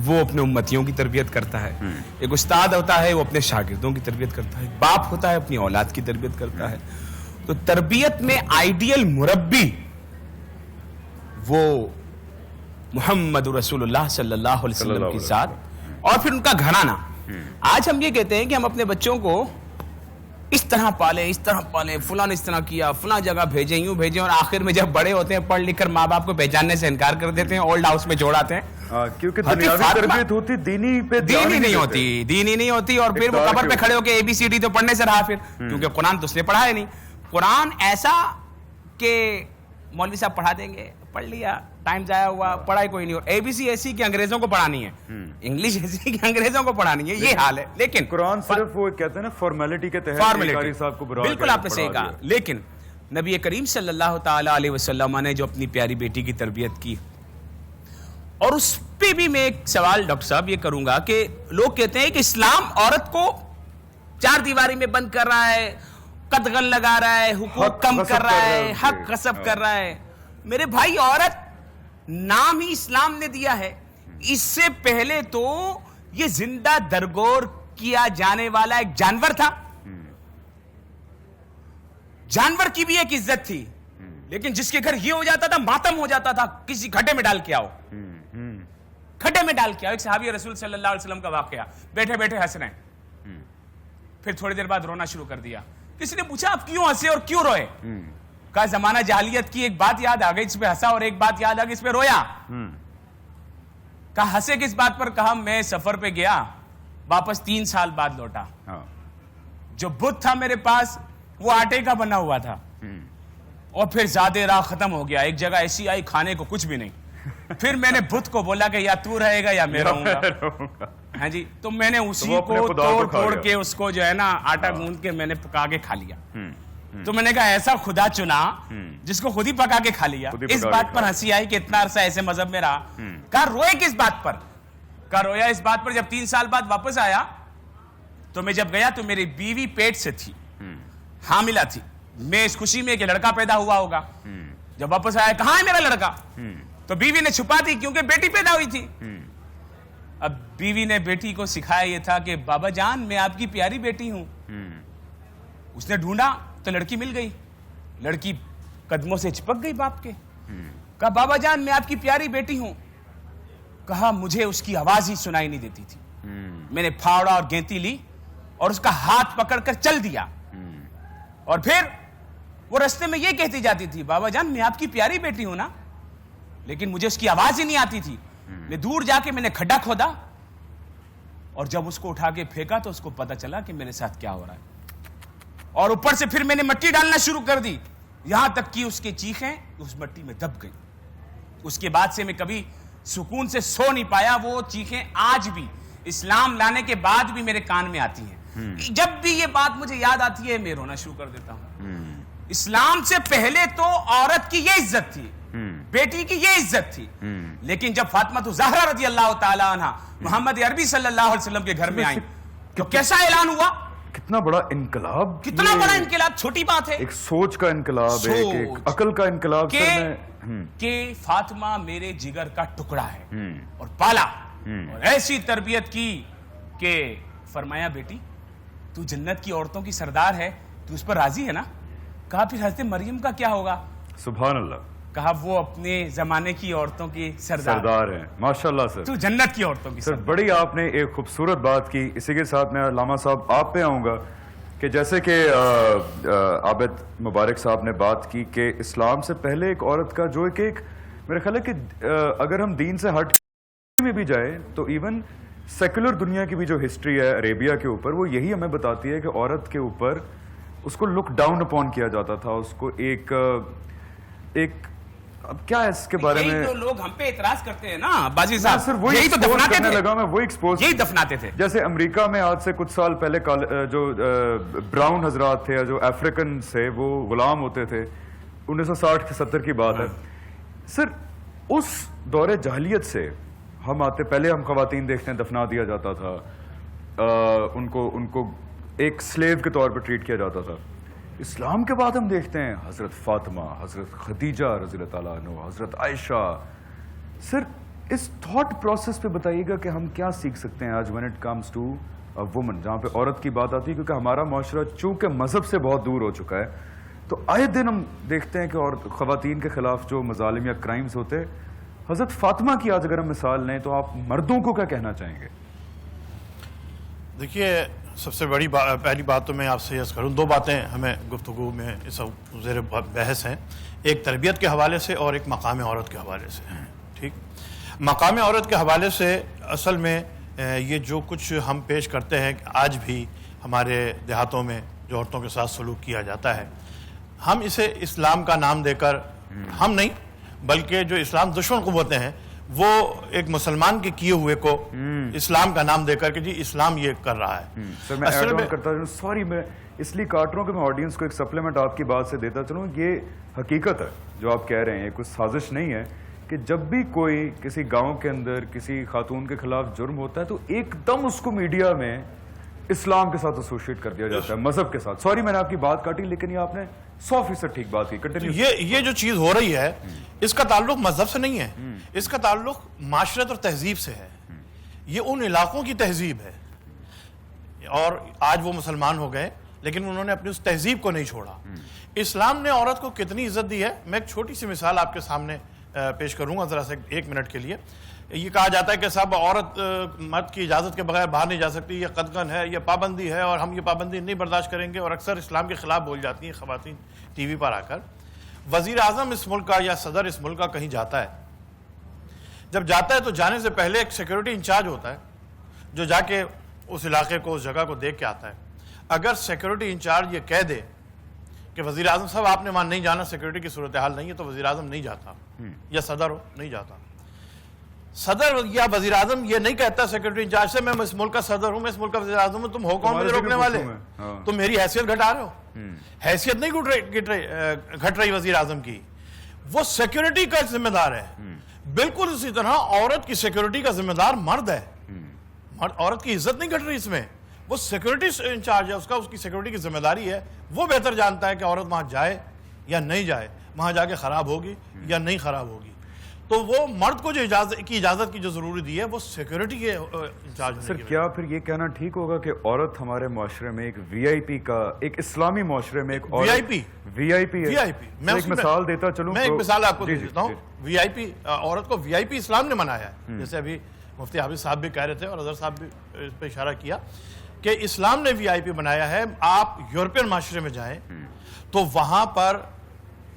وہ اپنے امتیوں کی تربیت کرتا ہے، ایک استاد ہوتا ہے وہ اپنے شاگردوں کی تربیت کرتا ہے، باپ ہوتا ہے اپنی اولاد کی تربیت کرتا ہے۔ تو تربیت میں آئیڈیل مربی وہ محمد رسول اللہ صلی اللہ علیہ وسلم کے ساتھ، اور پھر ان کا گھرانہ۔ آج ہم یہ کہتے ہیں کہ ہم اپنے بچوں کو اس طرح پالیں، فلاں اس طرح کیا، فلاں جگہ بھیجیں، یوں بھیجیں، اور آخر میں جب بڑے ہوتے ہیں پڑھ لکھ کر ماں باپ کو پہچاننے سے انکار کر دیتے ہیں، اولڈ ہاؤس میں چھوڑ آتے ہیں، کیونکہ دنیاوی تربیت ہوتی، دینی نہیں ہوتی، اور پھر وہ قبر پہ کھڑے ہو کے ABCD تو پڑھنے سے رہا پھر، کیونکہ قرآن تو اس نے پڑھا ہے نہیں۔ قرآن ایسا کہ مولوی صاحب پڑھا دیں گے، پڑھ لیا، ٹائم ضائع ہوا، پڑھائی کوئی نہیں، اور ABC ایسی کہ انگریزوں کو پڑھانی ہے، انگلش ایسی کہ انگریزوں کو پڑھانی ہے، یہ حال ہے۔ لیکن قرآن صرف وہ کہتے ہیں نا فارمیلٹی کے تحت، بالکل آپ نے صحیح کہا، لیکن نبی کریم صلی اللہ تعالی علیہ وسلم نے جو اپنی پیاری بیٹی کی تربیت کی، اور اس پہ بھی میں ایک سوال ڈاکٹر صاحب یہ کروں گا کہ لوگ کہتے ہیں کہ اسلام عورت کو چار دیواری میں بند کر رہا ہے، قدغن لگا رہا ہے، حقوق کم کر رہا ہے، حق غصب کر رہا ہے۔ میرے بھائی، عورت نام ہی اسلام نے دیا ہے، اس سے پہلے تو یہ زندہ درگور کیا جانے والا ایک جانور تھا، جانور کی بھی ایک عزت تھی، لیکن جس کے گھر یہ ہو جاتا تھا ماتم ہو جاتا تھا، کسی کھڈے میں ڈال کے آؤ، کھڈے میں ڈال کے آؤ۔ ایک صحابی رسول صلی اللہ علیہ وسلم کا واقعہ، بیٹھے بیٹھے ہنس رہے ہیں، پھر تھوڑی دیر بعد رونا شروع کر دیا۔ کسی نے پوچھا آپ کیوں ہنسے اور کیوں روئے؟ کہا زمانہ جاہلیت کی ایک بات یاد آ گئی، اس پہ ہنسا، اور ایک بات یاد آ گئی، اس پہ رویا۔ کہا ہنسے کس بات پر؟ کہا میں سفر پہ گیا، واپس 3 سال بعد لوٹا، جو بت تھا میرے پاس وہ آٹے کا بنا ہوا تھا، اور پھر زیادہ راہ ختم ہو گیا، ایک جگہ ایسی آئی کھانے کو کچھ بھی نہیں، پھر میں نے بت کو بولا کہ یا تو رہے گا یا میں رہوں گا۔ ہاں جی، تو میں نے اسی کو توڑ کے اس کو جو ہے نا آٹا گوندھ کے میں نے پکا کے کھا لیا۔ تو میں نے کہا ایسا خدا چنا جس کو خود ہی پکا کے کھا لیا۔ اس بات پر ہنسی آئی کہ اتنا عرصہ ایسے مذہب میں رہا۔ کہا روئے کس بات پر؟ کہا رویا اس بات پر جب 3 سال بعد واپس آیا تو میں جب گیا تو میری بیوی پیٹ سے تھی، حاملہ تھی، میں اس خوشی میں کہ لڑکا پیدا ہوا ہوگا۔ جب واپس آیا کہاں ہے میرا لڑکا؟ تو بیوی نے چھپا دی کیونکہ بیٹی پیدا ہوئی تھی۔ اب بیوی نے بیٹی کو سکھایا یہ تھا کہ بابا جان میں آپ کی پیاری بیٹی ہوں. اس نے ڈھونڈا تو لڑکی مل گئی. لڑکی قدموں سے چپک گئی باپ کے. کہا بابا جان میں آپ کی پیاری بیٹی ہوں. کہا مجھے اس کی آواز ہی سنائی نہیں دیتی تھی. میں نے پھاوڑا اور گینتی لی اور اس کا ہاتھ پکڑ کر چل دیا. اور پھر وہ رستے میں یہ کہتی جاتی تھی بابا جان میں آپ کی پیاری بیٹی ہوں نا, لیکن مجھے اس کی آواز ہی نہیں آتی تھی. میں دور جا کے میں نے کھڈا کھودا اور جب اس کو اٹھا کے پھینکا تو اس کو پتا چلا کہ میرے ساتھ کیا ہو رہا ہے. اور اوپر سے پھر میں نے مٹی ڈالنا شروع کر دی, یہاں تک کہ اس کے چیخیں اس مٹی میں دب گئی. اس کے بعد سے میں کبھی سکون سے سو نہیں پایا. وہ چیخیں آج بھی اسلام لانے کے بعد بھی میرے کان میں آتی ہیں. جب بھی یہ بات مجھے یاد آتی ہے میں رونا شروع کر دیتا ہوں. اسلام سے پہلے تو عورت کی یہ عزت تھی, بیٹی کی یہ عزت تھی, لیکن جب فاطمہ زہرا رضی اللہ تعالی عنہ محمد عربی صلی اللہ علیہ وسلم کے گھر میں آئیں تو کیسا اعلان ہوا, کتنا بڑا انقلاب, کتنا بڑا انقلاب. چھوٹی بات ہے, ایک سوچ کا انقلاب, ایک عقل کا انقلاب کہ فاطمہ میرے جگر کا ٹکڑا ہے اور پالا اور ایسی تربیت کی کہ فرمایا بیٹی تو جنت کی عورتوں کی سردار ہے, تو اس پر راضی ہے نا. کہا پھر حضرت مریم کا کیا ہوگا. سبحان اللہ. کہا وہ اپنے زمانے کی عورتوں کی سردار ہیں. ماشاءاللہ سر, تو جنت کی عورتوں کی سر. بڑی آپ نے ایک خوبصورت بات کی. اسی کے ساتھ میں علامہ صاحب آپ پہ آؤں گا کہ جیسے کہ عابد مبارک صاحب نے بات کی کہ اسلام سے پہلے ایک عورت کا جو ایک میرا خیال ہے کہ اگر ہم دین سے ہٹ میں بھی جائے تو ایون سیکولر دنیا کی بھی جو ہسٹری ہے عربیہ کے اوپر وہ یہی ہمیں بتاتی ہے کہ عورت کے اوپر اس کو لک ڈاؤن اپون کیا جاتا تھا. اس کو ایک اب کیا ہے اس کے بارے میں یہی تو لوگ ہم پہ اعتراض کرتے ہیں نا باجی صاحب. سر وہی یہی تو دفناتے تھے, لگا میں وہی ایکسپوز یہی دفناتے تھے. جیسے امریکہ میں آج سے کچھ سال پہلے جو براؤن حضرات تھے جو افریقن سے وہ غلام ہوتے تھے, 1960-70 کی بات ہے سر. اس دور جاہلیت سے ہم آتے, پہلے ہم خواتین دیکھتے ہیں دفنا دیا جاتا تھا, ان کو ایک سلیو کے طور پہ ٹریٹ کیا جاتا تھا. اسلام کے بعد ہم دیکھتے ہیں حضرت فاطمہ, حضرت خدیجہ رضی اللہ تعالیٰ عنہ, حضرت عائشہ. سر اس تھاٹ پروسیس پہ بتائیے گا کہ ہم کیا سیکھ سکتے ہیں آج when it comes to a woman, جہاں پہ عورت کی بات آتی ہے, کیونکہ ہمارا معاشرہ چونکہ مذہب سے بہت دور ہو چکا ہے تو آئے دن ہم دیکھتے ہیں کہ اور خواتین کے خلاف جو مظالم یا کرائمز ہوتے ہیں. حضرت فاطمہ کی آج اگر ہم مثال لیں تو آپ مردوں کو کیا کہنا چاہیں گے؟ دیکھیے سب سے بڑی پہلی بات تو میں آپ سے عرض کروں, دو باتیں ہمیں گفتگو میں اس زیر بحث ہیں. ایک تربیت کے حوالے سے اور ایک مقام عورت کے حوالے سے. ٹھیک, مقام عورت کے حوالے سے اصل میں یہ جو کچھ ہم پیش کرتے ہیں آج بھی ہمارے دیہاتوں میں جو عورتوں کے ساتھ سلوک کیا جاتا ہے, ہم اسے اسلام کا نام دے کر, ہم نہیں بلکہ جو اسلام دشمن قوتیں ہیں وہ ایک مسلمان کے کیے ہوئے کو اسلام کا نام دے کر کہ جی اسلام یہ کر رہا ہے. سر میں ایڈ آن کرتا ہوں, سوری میں اس لیے کاٹ رہا ہوں کہ میں آڈینس کو ایک سپلیمنٹ آپ کی بات سے دیتا چلوں. یہ حقیقت ہے جو آپ کہہ رہے ہیں, یہ کچھ سازش نہیں ہے کہ جب بھی کوئی کسی گاؤں کے اندر کسی خاتون کے خلاف جرم ہوتا ہے تو ایک دم اس کو میڈیا میں اسلام کے ساتھ ایسوشیٹ کر دیا جاتا ہے, مذہب کے ساتھ. سوری میں نے آپ کی بات کاٹی لیکن یہ آپ نے 100% ٹھیک بات کی. یہ جو چیز ہو رہی ہے اس کا تعلق مذہب سے نہیں ہے, اس کا تعلق معاشرت اور تہذیب سے ہے. یہ ان علاقوں کی تہذیب ہے اور آج وہ مسلمان ہو گئے لیکن انہوں نے اپنی اس تہذیب کو نہیں چھوڑا. اسلام نے عورت کو کتنی عزت دی ہے, میں ایک چھوٹی سی مثال آپ کے سامنے پیش کروں گا ذرا سے 1 منٹ کے لیے. یہ کہا جاتا ہے کہ صاحب عورت مرد کی اجازت کے بغیر باہر نہیں جا سکتی, یہ قدغن ہے, یہ پابندی ہے اور ہم یہ پابندی نہیں برداشت کریں گے, اور اکثر اسلام کے خلاف بول جاتی ہیں خواتین ٹی وی پر آ کر. وزیر اعظم اس ملک کا یا صدر اس ملک کا کہیں جاتا ہے, جب جاتا ہے تو جانے سے پہلے ایک سیکیورٹی انچارج ہوتا ہے جو جا کے اس علاقے کو, اس جگہ کو دیکھ کے آتا ہے. اگر سیکیورٹی انچارج یہ کہہ دے کہ وزیر اعظم صاحب آپ نے وہاں نہیں جانا, سیکیورٹی کی صورتحال نہیں ہے, تو وزیر اعظم نہیں جاتا, یا صدر ہو نہیں جاتا. صدر یا وزیر اعظم یہ نہیں کہتا سیکیورٹی انچارج سے میں اس ملک کا صدر ہوں, میں اس ملک کا وزیر اعظم ہوں, تم ہو کون مجھے روکنے والے, تم میری حیثیت گھٹا رہے ہو. حیثیت نہیں گھٹ رہی وزیر اعظم کی, وہ سیکیورٹی کا ذمہ دار ہے. بالکل اسی طرح عورت کی سیکیورٹی کا ذمہ دار مرد ہے. عورت کی عزت نہیں گھٹ رہی اس میں, وہ سیکیورٹی انچارج ہے, اس کی سیکیورٹی کی ذمہ داری ہے. وہ بہتر جانتا ہے کہ عورت وہاں جائے یا نہیں جائے, وہاں جا کے خراب ہوگی یا نہیں خراب ہوگی. تو وہ مرد کو جو اجازت کی جو ضروری دی ہے وہ سیکیورٹی کے انچارج سر کیا پھر یہ کہنا ٹھیک ہوگا کہ عورت ہمارے معاشرے میں ایک وی آئی پی کا, ایک اسلامی معاشرے میں ایک وی آئی پی میں ایک مثال دیتا چلوں, میں ایک مثال آپ کو دیتا ہوں. وی آئی پی عورت کو وی آئی پی اسلام نے منایا ہے, جیسے ابھی مفتی حافظ صاحب بھی کہہ رہے تھے اور اظہر صاحب بھی اس پہ اشارہ کیا کہ اسلام نے وی آئی پی بنایا ہے. آپ یورپین معاشرے میں جائیں تو وہاں پر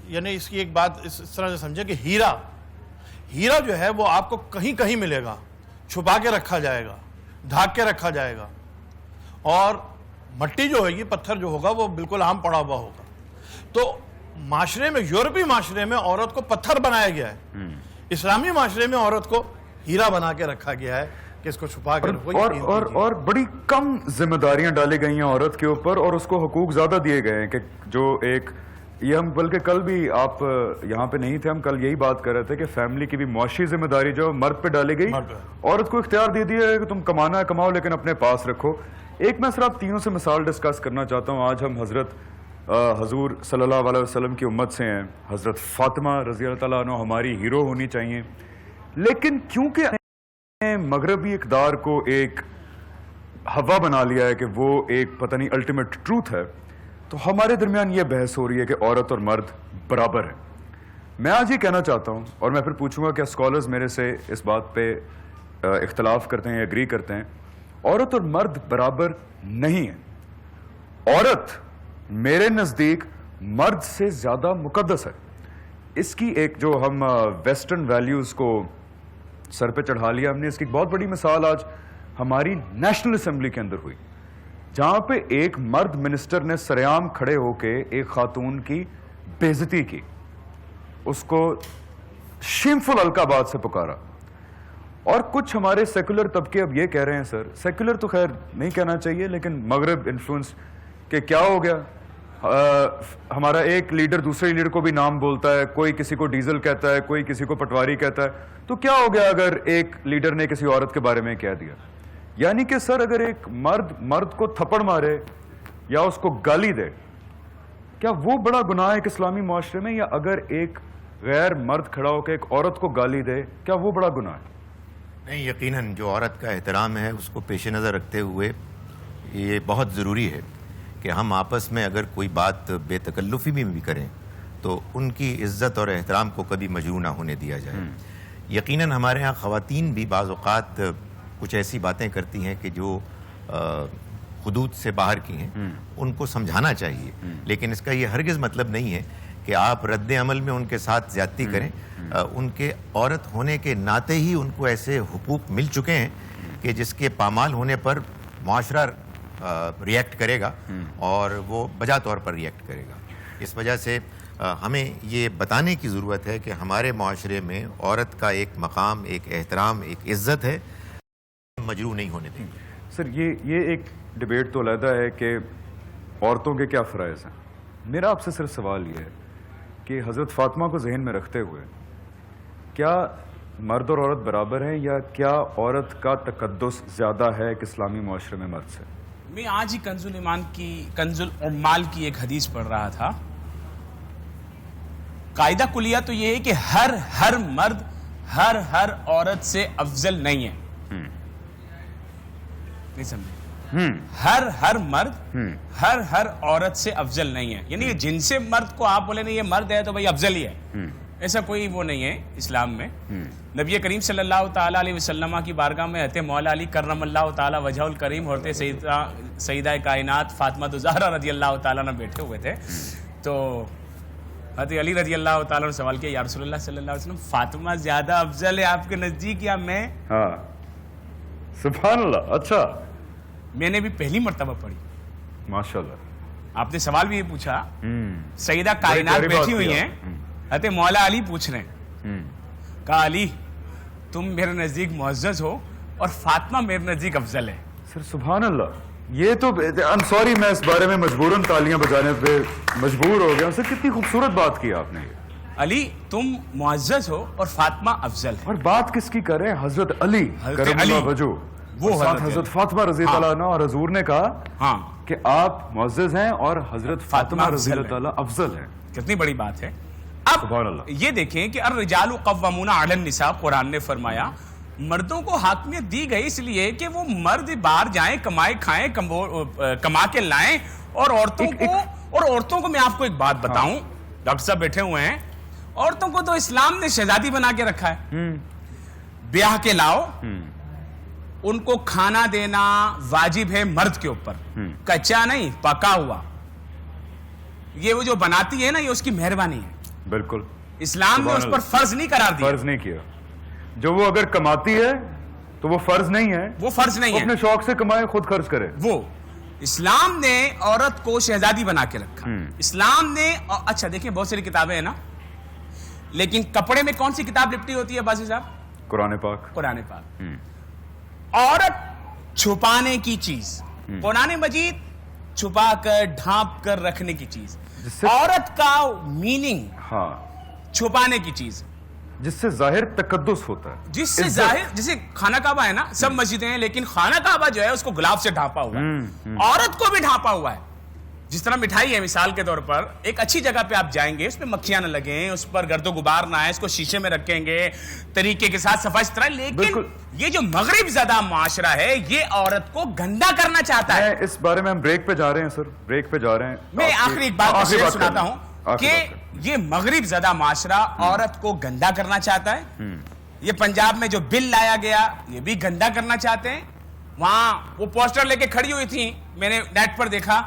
یعنی اس کی ایک بات اس طرح سے سمجھے کہ ہیرا جو ہے وہ آپ کو کہیں کہیں ملے گا, چھپا کے رکھا جائے گا, ڈھانک کے رکھا جائے گا, اور مٹی جو ہوگی, پتھر جو ہوگا وہ بالکل عام پڑا ہوا ہوگا. تو معاشرے میں, یورپی معاشرے میں عورت کو پتھر بنایا گیا ہے, اسلامی معاشرے میں عورت کو ہیرا بنا کے رکھا گیا ہے کہ اس کو چھپا کے رکھو. اور بڑی کم ذمہ داریاں ڈالی گئی ہیں عورت کے اوپر, اور اس کو حقوق زیادہ دیے گئے ہیں کہ جو ایک یہ ہم بلکہ کل بھی آپ یہاں پہ نہیں تھے, ہم کل یہی بات کر رہے تھے کہ فیملی کی بھی معاشی ذمہ داری جو مرد پہ ڈالی گئی, عورت کو اختیار دے دیا ہے کہ تم کمانا ہے کماؤ لیکن اپنے پاس رکھو. ایک میں صرف تینوں سے مثال ڈسکس کرنا چاہتا ہوں. آج ہم حضرت حضور صلی اللہ علیہ وسلم کی امت سے ہیں. حضرت فاطمہ رضی اللہ تعالیٰ عنہ ہماری ہیرو ہونی چاہیے, لیکن کیونکہ مغربی اقدار کو ایک ہوا بنا لیا ہے کہ وہ ایک پتہ نہیں الٹیمیٹ ٹروتھ ہے, تو ہمارے درمیان یہ بحث ہو رہی ہے کہ عورت اور مرد برابر ہیں. میں آج یہ کہنا چاہتا ہوں, اور میں پھر پوچھوں گا کہ اسکالرز میرے سے اس بات پہ اختلاف کرتے ہیں, ایگری کرتے ہیں. عورت اور مرد برابر نہیں ہیں. عورت میرے نزدیک مرد سے زیادہ مقدس ہے. اس کی ایک جو ہم ویسٹرن ویلیوز کو سر پہ چڑھا لیا ہم نے, اس کی ایک بہت بڑی مثال آج ہماری نیشنل اسمبلی کے اندر ہوئی, جہاں پہ ایک مرد منسٹر نے سریعام کھڑے ہو کے ایک خاتون کی بے عزتی کی, اس کو شیمفل القابات سے پکارا. اور کچھ ہمارے سیکولر طبقے اب یہ کہہ رہے ہیں, سر سیکولر تو خیر نہیں کہنا چاہیے لیکن مغرب انفلوئنس, کہ کیا ہو گیا, ہمارا ایک لیڈر دوسرے لیڈر کو بھی نام بولتا ہے, کوئی کسی کو ڈیزل کہتا ہے, کوئی کسی کو پٹواری کہتا ہے, تو کیا ہو گیا اگر ایک لیڈر نے کسی عورت کے بارے میں کہہ دیا. یعنی کہ سر اگر ایک مرد کو تھپڑ مارے یا اس کو گالی دے, کیا وہ بڑا گناہ ہے ایک اسلامی معاشرے میں, یا اگر ایک غیر مرد کھڑا ہو کے ایک عورت کو گالی دے کیا وہ بڑا گناہ ہے؟ نہیں, یقیناً جو عورت کا احترام ہے اس کو پیش نظر رکھتے ہوئے یہ بہت ضروری ہے کہ ہم آپس میں اگر کوئی بات بے تکلفی میں بھی کریں تو ان کی عزت اور احترام کو کبھی مجروح نہ ہونے دیا جائے. یقیناً ہمارے ہاں خواتین بھی بعض اوقات کچھ ایسی باتیں کرتی ہیں کہ جو حدود سے باہر کی ہیں, ان کو سمجھانا چاہیے, لیکن اس کا یہ ہرگز مطلب نہیں ہے کہ آپ رد عمل میں ان کے ساتھ زیادتی کریں. ان کے عورت ہونے کے ناطے ہی ان کو ایسے حقوق مل چکے ہیں کہ جس کے پامال ہونے پر معاشرہ ریئیکٹ کرے گا اور وہ بجا طور پر ریئیکٹ کرے گا. اس وجہ سے ہمیں یہ بتانے کی ضرورت ہے کہ ہمارے معاشرے میں عورت کا ایک مقام, ایک احترام, ایک عزت ہے, مجروح نہیں ہونے دیں گے. سر یہ ایک ڈیبیٹ تو علیحدہ ہے کہ عورتوں کے کیا فرائض ہیں. میرا آپ سے صرف سوال یہ ہے کہ حضرت فاطمہ کو ذہن میں رکھتے ہوئے کیا مرد اور عورت برابر ہیں, یا کیا عورت کا تقدس زیادہ ہے ایک اسلامی معاشرے میں مرد سے؟ میں آج ہی کنز العمال کی ایک حدیث پڑھ رہا تھا. قاعدہ کلیہ تو یہ ہے کہ ہر مرد ہر عورت سے افضل نہیں ہے. نہیں سمجھے؟ ہر مرد ہر عورت سے افضل نہیں ہے. یعنی جن سے مرد کو آپ بولے نہیں یہ مرد ہے تو بھائی افضل ہی ہے, ایسا کوئی وہ نہیں ہے اسلام میں. نبی کریم صلی اللہ تعالیٰ علیہ وسلم کی بارگاہ میں حضرت مولا علی کرم اللہ تعالیٰ وجہ الکریم ہوتے سیدہ کائنات فاطمہ الزہرا رضی اللہ تعالیٰ نے بیٹھے ہوئے تھے. تو حضرت علی رضی اللہ تعالیٰ نے سوال کیا, یا رسول اللہ صلی اللہ علیہ وسلم فاطمہ زیادہ افضل ہے آپ کے نزدیک یا میں؟ ہاں سبحان اللہ. اچھا, میں نے بھی پہلی مرتبہ پڑھی. ماشاءاللہ. آپ نے سوال بھی یہ پوچھا, سیدہ کائنات بیٹھی ہوئی ہیں, حضرت مولا علی پوچھ رہے ہیں, کہا علی تم میرے نزدیک معزز ہو اور فاطمہ میرے نزدیک افضل ہے. سر سبحان اللہ, یہ تو سوری میں اس بارے میں مجبوراً تالیاں بجانے پہ مجبور ہو گیا. سر کتنی خوبصورت بات کی آپ نے. علی تم معزز ہو اور فاطمہ افضل ہے. اور بات کس کی کر رہے ہیں؟ حضرت علی کرم اللہ وجہ, وہ حضرت فاطمہ رضی اللہ عنہ, اور حضور نے کہا کہ آپ معزز ہیں اور حضرت فاطمہ رضی اللہ تعالیٰ افضل ہیں. کتنی بڑی بات ہے. اب یہ دیکھیں کہ الرجال قوامون علی النساء قرآن نے فرمایا مردوں کو حاکمیت دی گئی اس لیے کہ وہ مرد باہر جائیں کمائے کھائیں کما کے لائیں اور عورتوں کو میں آپ کو ایک بات بتاؤں ڈاکٹر صاحب بیٹھے ہوئے ہیں عورتوں کو تو اسلام نے شہزادی بنا کے رکھا ہے بیاہ کے لاؤ ان کو کھانا دینا واجب ہے مرد کے اوپر کچا نہیں پکا ہوا یہ وہ جو بناتی ہے نا یہ اس کی مہربانی ہے بالکل اسلام نے اس پر فرض نہیں قرار دیا فرض نہیں کیا جو وہ اگر کماتی ہے تو وہ فرض نہیں ہے وہ فرض نہیں ہے اپنے شوق سے کمائے خود خرچ کرے وہ اسلام نے عورت کو شہزادی بنا کے رکھا اسلام نے اچھا دیکھیں بہت ساری کتابیں ہیں نا لیکن کپڑے میں کون سی کتاب لپٹی ہوتی ہے بازی صاحب قرآن پاک قرآن پاک عورت چھپانے کی چیز قرآن مجید چھپا کر ڈھانپ کر رکھنے کی چیز عورت کا میننگ چھپانے کی چیز جس سے ظاہر تقدس ہوتا ہے جس سے ظاہر جیسے خانہ کعبہ ہے نا سب مسجدیں ہیں لیکن خانہ کعبہ جو ہے اس کو گلاب سے ڈھانپا ہوا ہے عورت کو بھی ڈھانپا ہوا ہے جس طرح مٹھائی ہے مثال کے طور پر ایک اچھی جگہ پہ آپ جائیں گے اس پہ مکھیاں نہ لگیں اس پر گرد و غبار نہ آئے اس کو شیشے میں رکھیں گے طریقے کے ساتھ صفائی ستھرائی لیکن یہ جو مغرب زدہ معاشرہ ہے یہ عورت کو گندا کرنا چاہتا ہے اس بارے میں ہم بریک پہ جا رہے ہیں سر بریک پہ جا رہے ہیں میں آخری ایک بات سناتا ہوں کہ یہ مغرب زدہ معاشرہ عورت کو گندا کرنا چاہتا ہے یہ پنجاب میں جو بل لایا گیا یہ بھی گندا کرنا چاہتے ہیں وہاں وہ پوسٹر لے کے کھڑی ہوئی تھی میں نے نیٹ پر دیکھا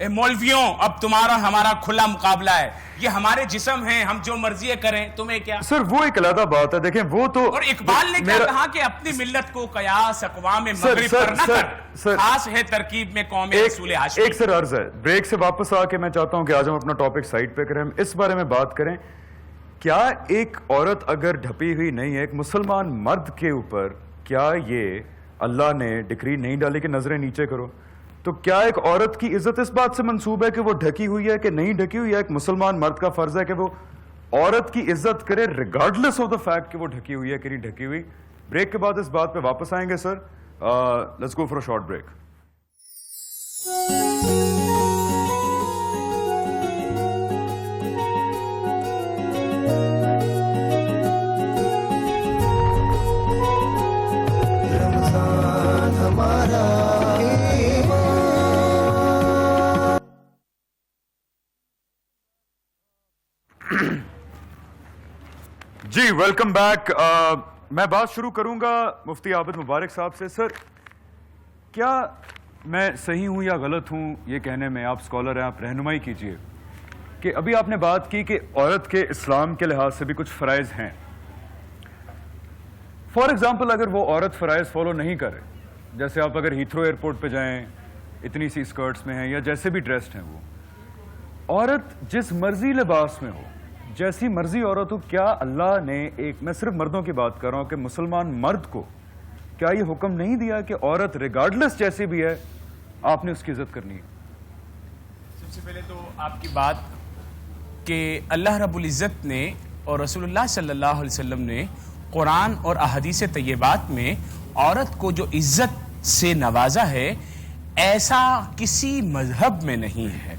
مولویوں اب تمہارا ہمارا کھلا مقابلہ ہے یہ ہمارے جسم ہیں ہم جو مرضی کریں تمہیں کیا سر وہ ایک علیحدہ بات ہے دیکھیں وہ تو اور اقبال نے کیا کہا کہ اپنی ملت کو قیاس اقوام مغرب پر نہ کر خاص ہے ترکیب میں قوم رسول ہاشمی ایک سر عرض ہے بریک سے واپس آ کے میں چاہتا ہوں کہ آج ہم اپنا ٹاپک سائٹ پہ کریں ہم اس بارے میں بات کریں کیا ایک عورت اگر ڈھپی ہوئی نہیں ہے ایک مسلمان مرد کے اوپر کیا یہ اللہ نے ڈکری نہیں ڈالی کہ نظریں نیچے کرو تو کیا ایک عورت کی عزت اس بات سے منسوب ہے کہ وہ ڈھکی ہوئی ہے کہ نہیں ڈھکی ہوئی ہے ایک مسلمان مرد کا فرض ہے کہ وہ عورت کی عزت کرے ریگارڈلیس آف دا فیکٹ کہ وہ ڈھکی ہوئی ہے کہ نہیں ڈھکی ہوئی بریک کے بعد اس بات پہ واپس آئیں گے sir let's go for a short break جی ویلکم بیک میں بات شروع کروں گا مفتی عابد مبارک صاحب سے سر کیا میں صحیح ہوں یا غلط ہوں یہ کہنے میں آپ اسکالر ہیں آپ رہنمائی کیجئے کہ ابھی آپ نے بات کی کہ عورت کے اسلام کے لحاظ سے بھی کچھ فرائض ہیں فار ایگزامپل اگر وہ عورت فرائض فالو نہیں کرے جیسے آپ اگر ہیتھرو ایئرپورٹ پہ جائیں اتنی سی اسکرٹس میں ہیں یا جیسے بھی ڈریسڈ ہیں وہ عورت جس مرضی لباس میں ہو جیسی مرضی عورت ہو کیا اللہ نے ایک میں صرف مردوں کی بات کر رہا ہوں کہ مسلمان مرد کو کیا یہ حکم نہیں دیا کہ عورت ریگارڈلیس جیسی بھی ہے آپ نے اس کی عزت کرنی ہے سب سے پہلے تو آپ کی بات کہ اللہ رب العزت نے اور رسول اللہ صلی اللہ علیہ وسلم نے قرآن اور احادیث طیبات میں عورت کو جو عزت سے نوازا ہے ایسا کسی مذہب میں نہیں ہے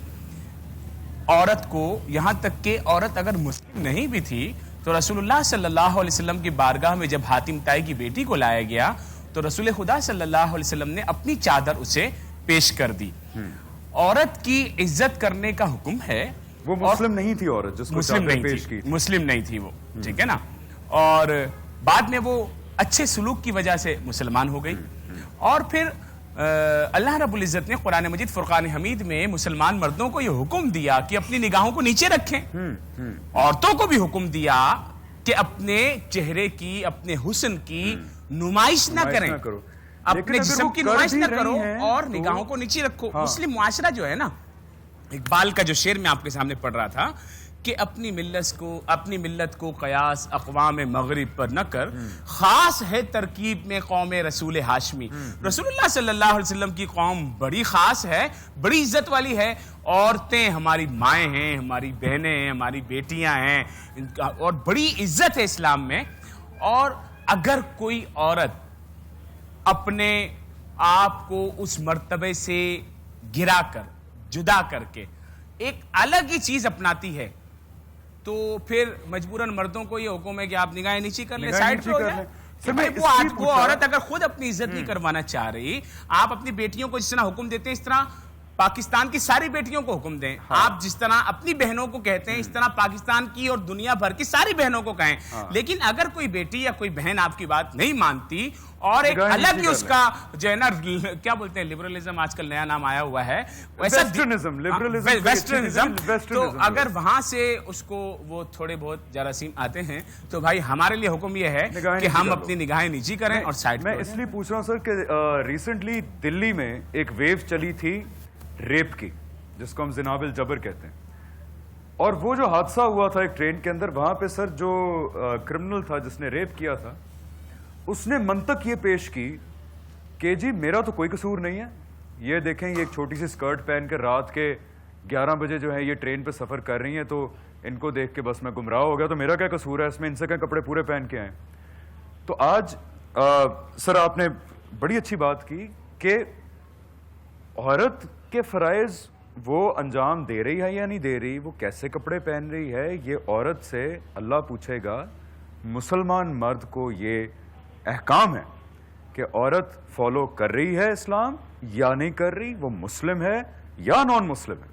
عورت کو یہاں تک کہ عورت اگر مسلم نہیں بھی تھی تو رسول اللہ صلی اللہ علیہ وسلم کی بارگاہ میں جب حاتم طائی کی بیٹی کو لایا گیا تو رسول خدا صلی اللہ علیہ وسلم نے اپنی چادر اسے پیش کر دی عورت کی عزت کرنے کا حکم ہے وہ مسلم نہیں تھی عورت جس کو چادر پیش کی مسلم نہیں تھی وہ ٹھیک ہے نا اور بعد میں وہ اچھے سلوک کی وجہ سے مسلمان ہو گئی اور پھر اللہ رب العزت نے قرآن مجید فرقان حمید میں مسلمان مردوں کو یہ حکم دیا کہ اپنی نگاہوں کو نیچے رکھیں عورتوں کو بھی حکم دیا کہ اپنے چہرے کی اپنے حسن کی نمائش نہ کریں اپنے جسم کی نمائش نہ کرو اور نگاہوں کو نیچے رکھو مسلم معاشرہ جو ہے نا اقبال کا جو شعر میں آپ کے سامنے پڑھ رہا تھا کہ اپنی ملت کو قیاس اقوام مغرب پر نہ کر خاص ہے ترکیب میں قوم رسول ہاشمی رسول اللہ صلی اللہ علیہ وسلم کی قوم بڑی خاص ہے بڑی عزت والی ہے عورتیں ہماری مائیں ہیں ہماری بہنیں ہیں ہماری بیٹیاں ہیں اور بڑی عزت ہے اسلام میں اور اگر کوئی عورت اپنے آپ کو اس مرتبے سے گرا کر جدا کر کے ایک الگ ہی چیز اپناتی ہے تو پھر مجبوراً مردوں کو یہ حکم ہے کہ آپ نگاہیں نیچی کر لیں, نگاہیں سائڈ نیچی پہ ہو کر جائیں. لیں. کہ بھائی وہ عورت اگر خود اپنی عزت نہیں کروانا چاہ رہی, آپ اپنی بیٹیوں کو جس طرح حکم دیتے ہیں اس طرح پاکستان کی ساری بیٹیوں کو حکم دیں. آپ جس طرح اپنی بہنوں کو کہتے ہیں اس طرح پاکستان کی اور دنیا بھر کی ساری بہنوں کو کہیں. لیکن اگر کوئی بیٹی یا کوئی بہن آپ کی بات نہیں مانتی اور ایک الگ ہی اس کا جو ہے نا کیا بولتے ہیں لبرلزم, آج کل نیا نام آیا ہوا ہے ویسٹرنزم, تو اگر وہاں سے اس کو وہ تھوڑے بہت جراثیم آتے ہیں تو بھائی ہمارے لیے حکم یہ ہے کہ ہم اپنی نگاہیں نیچی کریں اور سائڈ. میں اس لیے پوچھ رہا ہوں سر کہ ریسنٹلی دلی میں ایک ویو چلی تھی ریپ کی, جس کو ہم زناب الجبر کہتے ہیں, اور وہ جو حادثہ ہوا تھا ایک ٹرین کے اندر, وہاں پہ سر جو کرمنل تھا جس نے ریپ کیا تھا, اس نے منطق یہ پیش کی کہ جی میرا تو کوئی قصور نہیں ہے, یہ دیکھیں یہ ایک چھوٹی سی اسکرٹ پہن کر رات کے 11 بجے جو ہے یہ ٹرین پہ سفر کر رہی ہیں, تو ان کو دیکھ کے بس میں گمراہ ہو گیا, تو میرا کیا قصور ہے اس میں, ان سے کیا کپڑے پورے پہن کے آئیں. تو آج سر آپ نے بڑی اچھی بات کی کہ عورت کے فرائض وہ انجام دے رہی ہے یا نہیں دے رہی, وہ کیسے کپڑے پہن رہی ہے, یہ عورت سے اللہ پوچھے گا. مسلمان مرد کو یہ احکام ہے کہ عورت فالو کر رہی ہے اسلام یا نہیں کر رہی, وہ مسلم ہے یا نان مسلم ہے,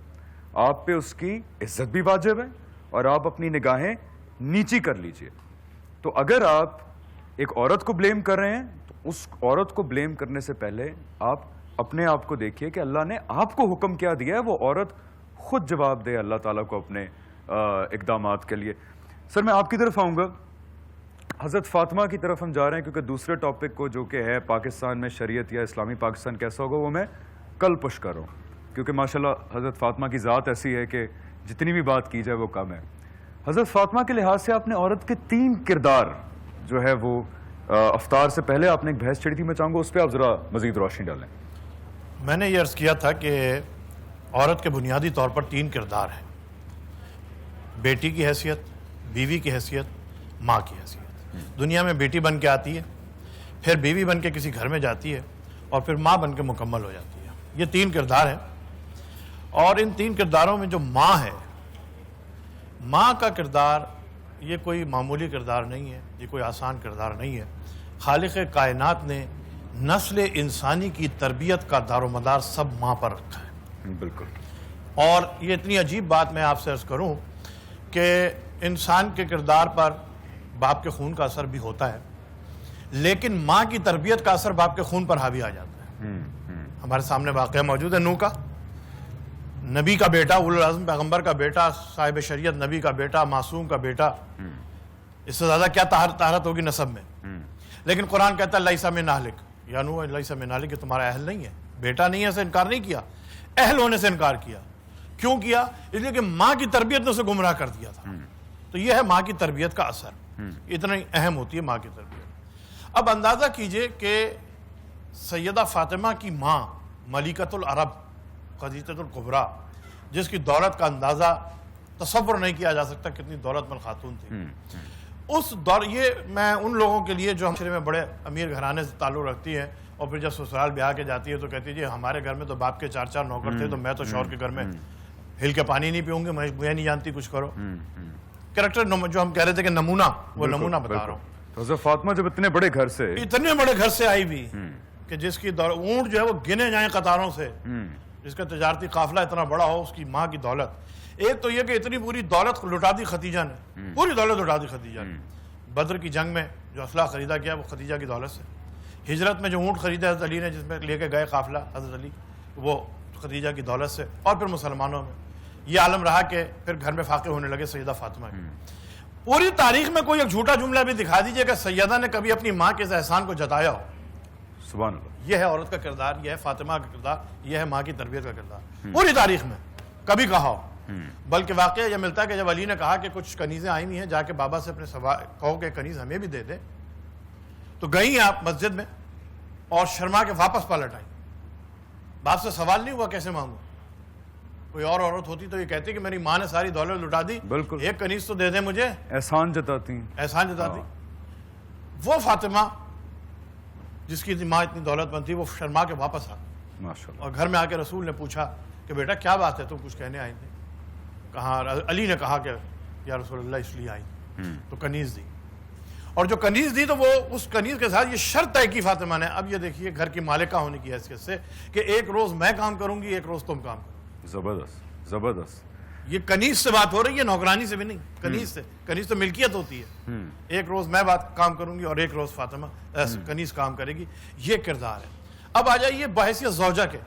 آپ پہ اس کی عزت بھی واجب ہے اور آپ اپنی نگاہیں نیچی کر لیجئے. تو اگر آپ ایک عورت کو بلیم کر رہے ہیں تو اس عورت کو بلیم کرنے سے پہلے آپ اپنے آپ کو دیکھیے کہ اللہ نے آپ کو حکم کیا دیا ہے, وہ عورت خود جواب دے اللہ تعالیٰ کو اپنے اقدامات کے لیے. سر میں آپ کی طرف آؤں گا, حضرت فاطمہ کی طرف ہم جا رہے ہیں کیونکہ دوسرے ٹاپک کو جو کہ ہے پاکستان میں شریعت یا اسلامی پاکستان کیسا ہوگا وہ میں کل پش کر رہا ہوں, کیونکہ ماشاءاللہ حضرت فاطمہ کی ذات ایسی ہے کہ جتنی بھی بات کی جائے وہ کم ہے. حضرت فاطمہ کے لحاظ سے آپ نے عورت کے 3 کردار جو ہے وہ افطار سے پہلے آپ نے ایک بحث چھڑی تھی, میں چاہوں گا اس پہ آپ ذرا مزید روشنی ڈالیں. میں نے یہ عرض کیا تھا کہ عورت کے بنیادی طور پر 3 کردار ہیں, بیٹی کی حیثیت, بیوی کی حیثیت, ماں کی حیثیت. دنیا میں بیٹی بن کے آتی ہے, پھر بیوی بن کے کسی گھر میں جاتی ہے, اور پھر ماں بن کے مکمل ہو جاتی ہے. یہ 3 کردار ہیں, اور ان 3 کرداروں میں جو ماں ہے, ماں کا کردار یہ کوئی معمولی کردار نہیں ہے, یہ کوئی آسان کردار نہیں ہے. خالق کائنات نے نسل انسانی کی تربیت کا دار و مدار سب ماں پر رکھا ہے. بالکل. اور یہ اتنی عجیب بات میں آپ سے عرض کروں کہ انسان کے کردار پر باپ کے خون کا اثر بھی ہوتا ہے, لیکن ماں کی تربیت کا اثر باپ کے خون پر حاوی آ جاتا ہے. ہمارے سامنے واقعہ موجود ہے نوح کا, نبی کا بیٹا, اولو العزم پیغمبر کا بیٹا, صاحب شریعت نبی کا بیٹا, معصوم کا بیٹا, اس سے زیادہ کیا طہارت ہوگی نسب میں. لیکن قرآن کہتا ہے لیسا من اہلک, یا نوح لیسا من اہلک, کہ تمہارا اہل نہیں ہے, بیٹا نہیں ہے, سے انکار نہیں کیا, اہل ہونے سے انکار کیا. کیوں کیا؟ اس لیے کہ ماں کی تربیت نے اسے گمراہ کر دیا تھا. تو یہ ہے ماں کی تربیت کا اثر, اتنا ہی اہم ہوتی ہے ماں کی تربیت. اب اندازہ کیجئے کہ سیدہ فاطمہ کی ماں ملکۃ العرب خدیجہ الکبریٰ, جس کی دولت کا اندازہ تصور نہیں کیا جا سکتا کتنی دولت مند خاتون تھی. اس دور, یہ میں ان لوگوں کے لیے جو ہم میں بڑے امیر گھرانے سے تعلق رکھتی ہیں اور پھر جب سسرال بیاہ کے جاتی ہے تو کہتی ہے جی ہمارے گھر میں تو باپ کے 4 نوکر تھے, تو میں تو شوہر کے گھر میں ہل کے پانی نہیں پیوں گی, میں نہیں جانتی, کچھ کرو. کریکٹر جو ہم کہہ رہے تھے کہ نمونہ, وہ نمونہ بتا رہا ہوں. حضرت فاطمہ جب اتنے بڑے گھر سے آئی بھی کہ جس کی اونٹ جو ہے وہ گنے جائیں قطاروں سے, جس کا تجارتی قافلہ اتنا بڑا ہو, اس کی ماں کی دولت. ایک تو یہ کہ اتنی پوری دولت لٹا دی خدیجہ نے, پوری دولت لٹا دی خدیجہ نے. بدر کی جنگ میں جو اسلحہ خریدا گیا وہ خدیجہ کی دولت سے. ہجرت میں جو اونٹ خریدا حضرت علی نے, جس میں لے کے گئے قافلہ حضرت علی, وہ خدیجہ کی دولت سے. اور پھر مسلمانوں میں یہ عالم رہا کہ پھر گھر میں فاقے ہونے لگے سیدہ فاطمہ کی. پوری تاریخ میں کوئی ایک جھوٹا جملہ بھی دکھا دیجئے کہ سیدہ نے کبھی اپنی ماں کے اس احسان کو جتایا ہو. سبحان اللہ. یہ ہے عورت کا کردار, یہ ہے فاطمہ کا کردار, یہ ہے ماں کی تربیت کا کردار. پوری تاریخ میں کبھی کہا ہو. بلکہ واقعہ یہ ملتا ہے کہ جب علی نے کہا کہ کچھ کنیزیں آئی ہوئی ہیں, جا کے بابا سے اپنے کہو کہ کنیز ہمیں بھی دے دے, تو گئی آپ مسجد میں اور شرما کے واپس پلٹ آئی. باپ سے سوال نہیں ہوا کیسے مانگوں. کوئی اور عورت ہوتی تو یہ کہتی کہ میری ماں نے ساری دولت لٹا دی, بالکل, ایک کنیز تو دے دیں مجھے, احسان جتاتی. وہ فاطمہ جس کی ماں اتنی دولت مند تھی, وہ شرما کے واپس آ ماشاءاللہ. اور گھر میں آ کے رسول نے پوچھا کہ بیٹا کیا بات ہے, تم کچھ کہنے آئے تھے. کہا, علی نے کہا کہ یا رسول اللہ اس لیے آئی, تو کنیز دی, اور جو کنیز دی تو وہ اس کنیز کے ساتھ یہ شرط طے کی فاطمہ نے, اب یہ دیکھیے گھر کی مالکہ ہونے کی حیثیت سے, کہ ایک روز میں کام کروں گی, ایک روز تم کام کرو. زبردست زبردست. یہ کنیز سے بات ہو رہی ہے, نوکرانی سے بھی نہیں, کنیز سے. کنیز تو ملکیت ہوتی ہے, ایک روز میں کام کروں گی اور ایک روز فاطمہ کنیز کام کرے گی. یہ کردار ہے. اب آ جائیے بحیثیت زوجہ کے,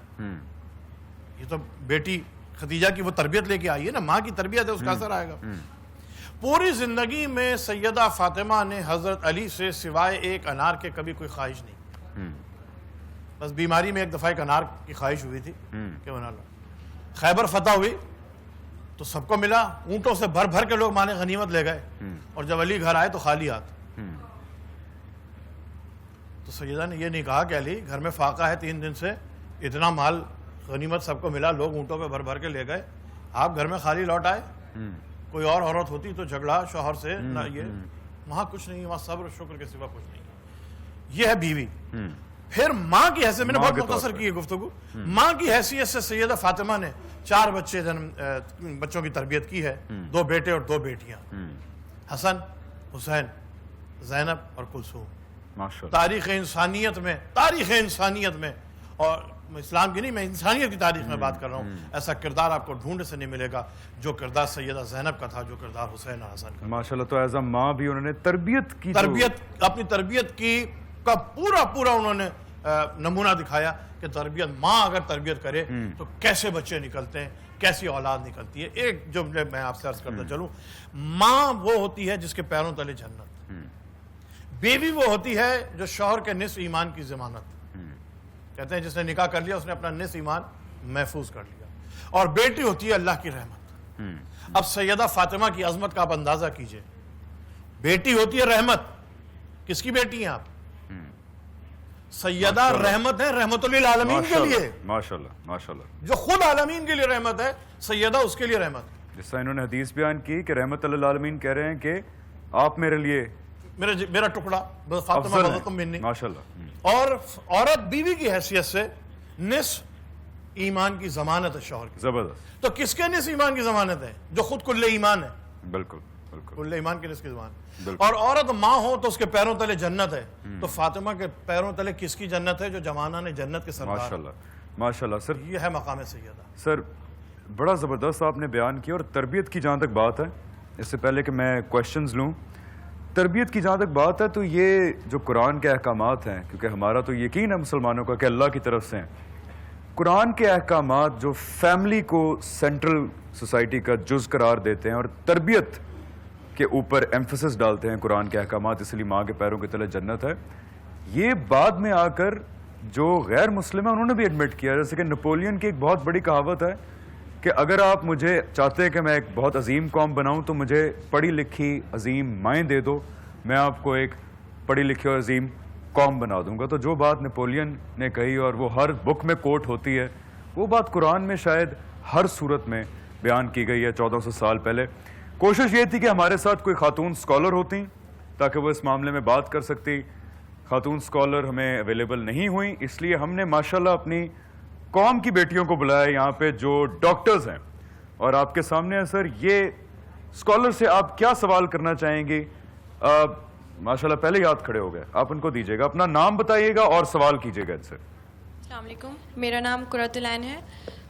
یہ تو بیٹی خدیجہ کی وہ تربیت لے کے آئی ہے نا, ماں کی تربیت ہے, اس کا اثر آئے گا. پوری زندگی میں سیدہ فاطمہ نے حضرت علی سے سوائے ایک انار کے کبھی کوئی خواہش نہیں. بس بیماری میں ایک دفعہ ایک انار کی خواہش ہوئی تھی کہ بنا لو. خیبر فتح ہوئی تو سب کو ملا, اونٹوں سے بھر بھر کے لوگ مانے غنیمت لے گئے, اور جب علی گھر آئے تو خالی ہاتھ. تو سیدہ نے یہ نہیں کہا کہ علی گھر میں فاقہ ہے 3 دن سے, اتنا مال غنیمت سب کو ملا, لوگ اونٹوں پہ بھر بھر کے لے گئے, آپ گھر میں خالی لوٹ آئے. کوئی اور عورت ہوتی تو جھگڑا شوہر سے نہ, یہ وہاں کچھ نہیں, وہاں صبر شکر کے سوا کچھ نہیں. یہ ہے بیوی. پھر ماں کی حیثیت, میں نے بہت مختصر کی ہے گفتگو, ماں کی حیثیت سے سیدہ فاطمہ نے 4 بچوں کی تربیت کی ہے, 2 بیٹے اور 2 بیٹیاں, حسن, حسین, زینب اور کلثوم. تاریخ انسانیت میں, اور اسلام کی نہیں, میں انسانیت کی تاریخ میں بات کر رہا ہوں, ایسا کردار آپ کو ڈھونڈنے سے نہیں ملے گا جو کردار سیدہ زینب کا تھا, جو کردار حسین اور حسن کا. ماشاءاللہ. تو ایز اے ماں بھی انہوں نے تربیت کی, اپنی تربیت کی کا پورا انہوں نے نمونہ دکھایا کہ تربیت, ماں اگر تربیت کرے تو کیسے بچے نکلتے ہیں, کیسی اولاد نکلتی ہے. ایک جو میں آپ سے عرض کرتا چلوں, ماں وہ ہوتی ہے جس کے پیروں تلے جنت, بیوی وہ ہوتی ہے جو شوہر کے نصف ایمان کی ضمانت. کہتے ہیں جس نے نکاح کر لیا اس نے اپنا نصف ایمان محفوظ کر لیا. اور بیٹی ہوتی ہے اللہ کی رحمت. اب سیدہ فاطمہ کی عظمت کا آپ اندازہ کیجئے, بیٹی ہوتی ہے رحمت. کس کی بیٹی ہیں آپ؟ سیدہ رحمت ہے, رحمت للعالمین کے لیے. ماشاءاللہ ماشاءاللہ. جو خود عالمین کے لیے رحمت ہے, سیدہ اس کے لیے رحمت. جس طرح انہوں نے حدیث بیان کی کہ رحمت للعالمین کہہ رہے ہیں کہ آپ میرے لیے میرا ٹکڑا فاطمہ بذلکم منی. ماشاءاللہ. اور عورت بیوی کی حیثیت سے نصف ایمان کی ضمانت ہے شوہر کی. زبردست. تو کس کے نصف ایمان کی ضمانت ہے؟ جو خود کل ایمان ہے. بالکل بالکل. کل ایمان کی نصف کی ضمانت. اور عورت ماں ہو تو اس کے پیروں تلے جنت ہے. تو فاطمہ کے پیروں تلے کس کی جنت ہے؟ جو جمانہ نے جنت کے سردار. ماشاءاللہ ماشاءاللہ. سر یہ ہے مقام سیدہ. سر بڑا زبردست آپ نے بیان کیا. اور تربیت کی جہاں تک بات ہے, اس سے پہلے کہ میں کوشچنز لوں, تربیت کی جہاں تک بات ہے تو یہ جو قرآن کے احکامات ہیں, کیونکہ ہمارا تو یقین ہے مسلمانوں کا کہ اللہ کی طرف سے ہیں, قرآن کے احکامات جو فیملی کو سینٹرل سوسائٹی کا جز قرار دیتے ہیں اور تربیت کے اوپر ایمفسس ڈالتے ہیں قرآن کے احکامات, اس لیے ماں کے پیروں کے تلے جنت ہے, یہ بعد میں آ کر جو غیر مسلم ہیں انہوں نے بھی ایڈمٹ کیا. جیسے کہ نپولین کی ایک بہت بڑی کہاوت ہے کہ اگر آپ مجھے چاہتے ہیں کہ میں ایک بہت عظیم قوم بناؤں تو مجھے پڑھی لکھی عظیم مائیں دے دو, میں آپ کو ایک پڑھی لکھی اور عظیم قوم بنا دوں گا. تو جو بات نپولین نے کہی اور وہ ہر بک میں کوٹ ہوتی ہے, وہ بات قرآن میں شاید ہر صورت میں بیان کی گئی ہے 1400 سال پہلے. کوشش یہ تھی کہ ہمارے ساتھ کوئی خاتون سکولر ہوتی تاکہ وہ اس معاملے میں بات کر سکتی. خاتون سکولر ہمیں اویلیبل نہیں ہوئیں, اس لیے ہم نے ماشاءاللہ اپنی قوم کی بیٹیوں کو بلایا یہاں پہ جو ڈاکٹرز ہیں, اور آپ کے سامنے ہے سر. یہ سکولر سے آپ کیا سوال کرنا چاہیں گے؟ ماشاءاللہ پہلے یاد کھڑے ہو گئے, آپ ان کو دیجیے گا, اپنا نام بتائیے گا اور سوال کیجیے گا ان سے. السلام علیکم, میرا نام قرۃ العین ہے,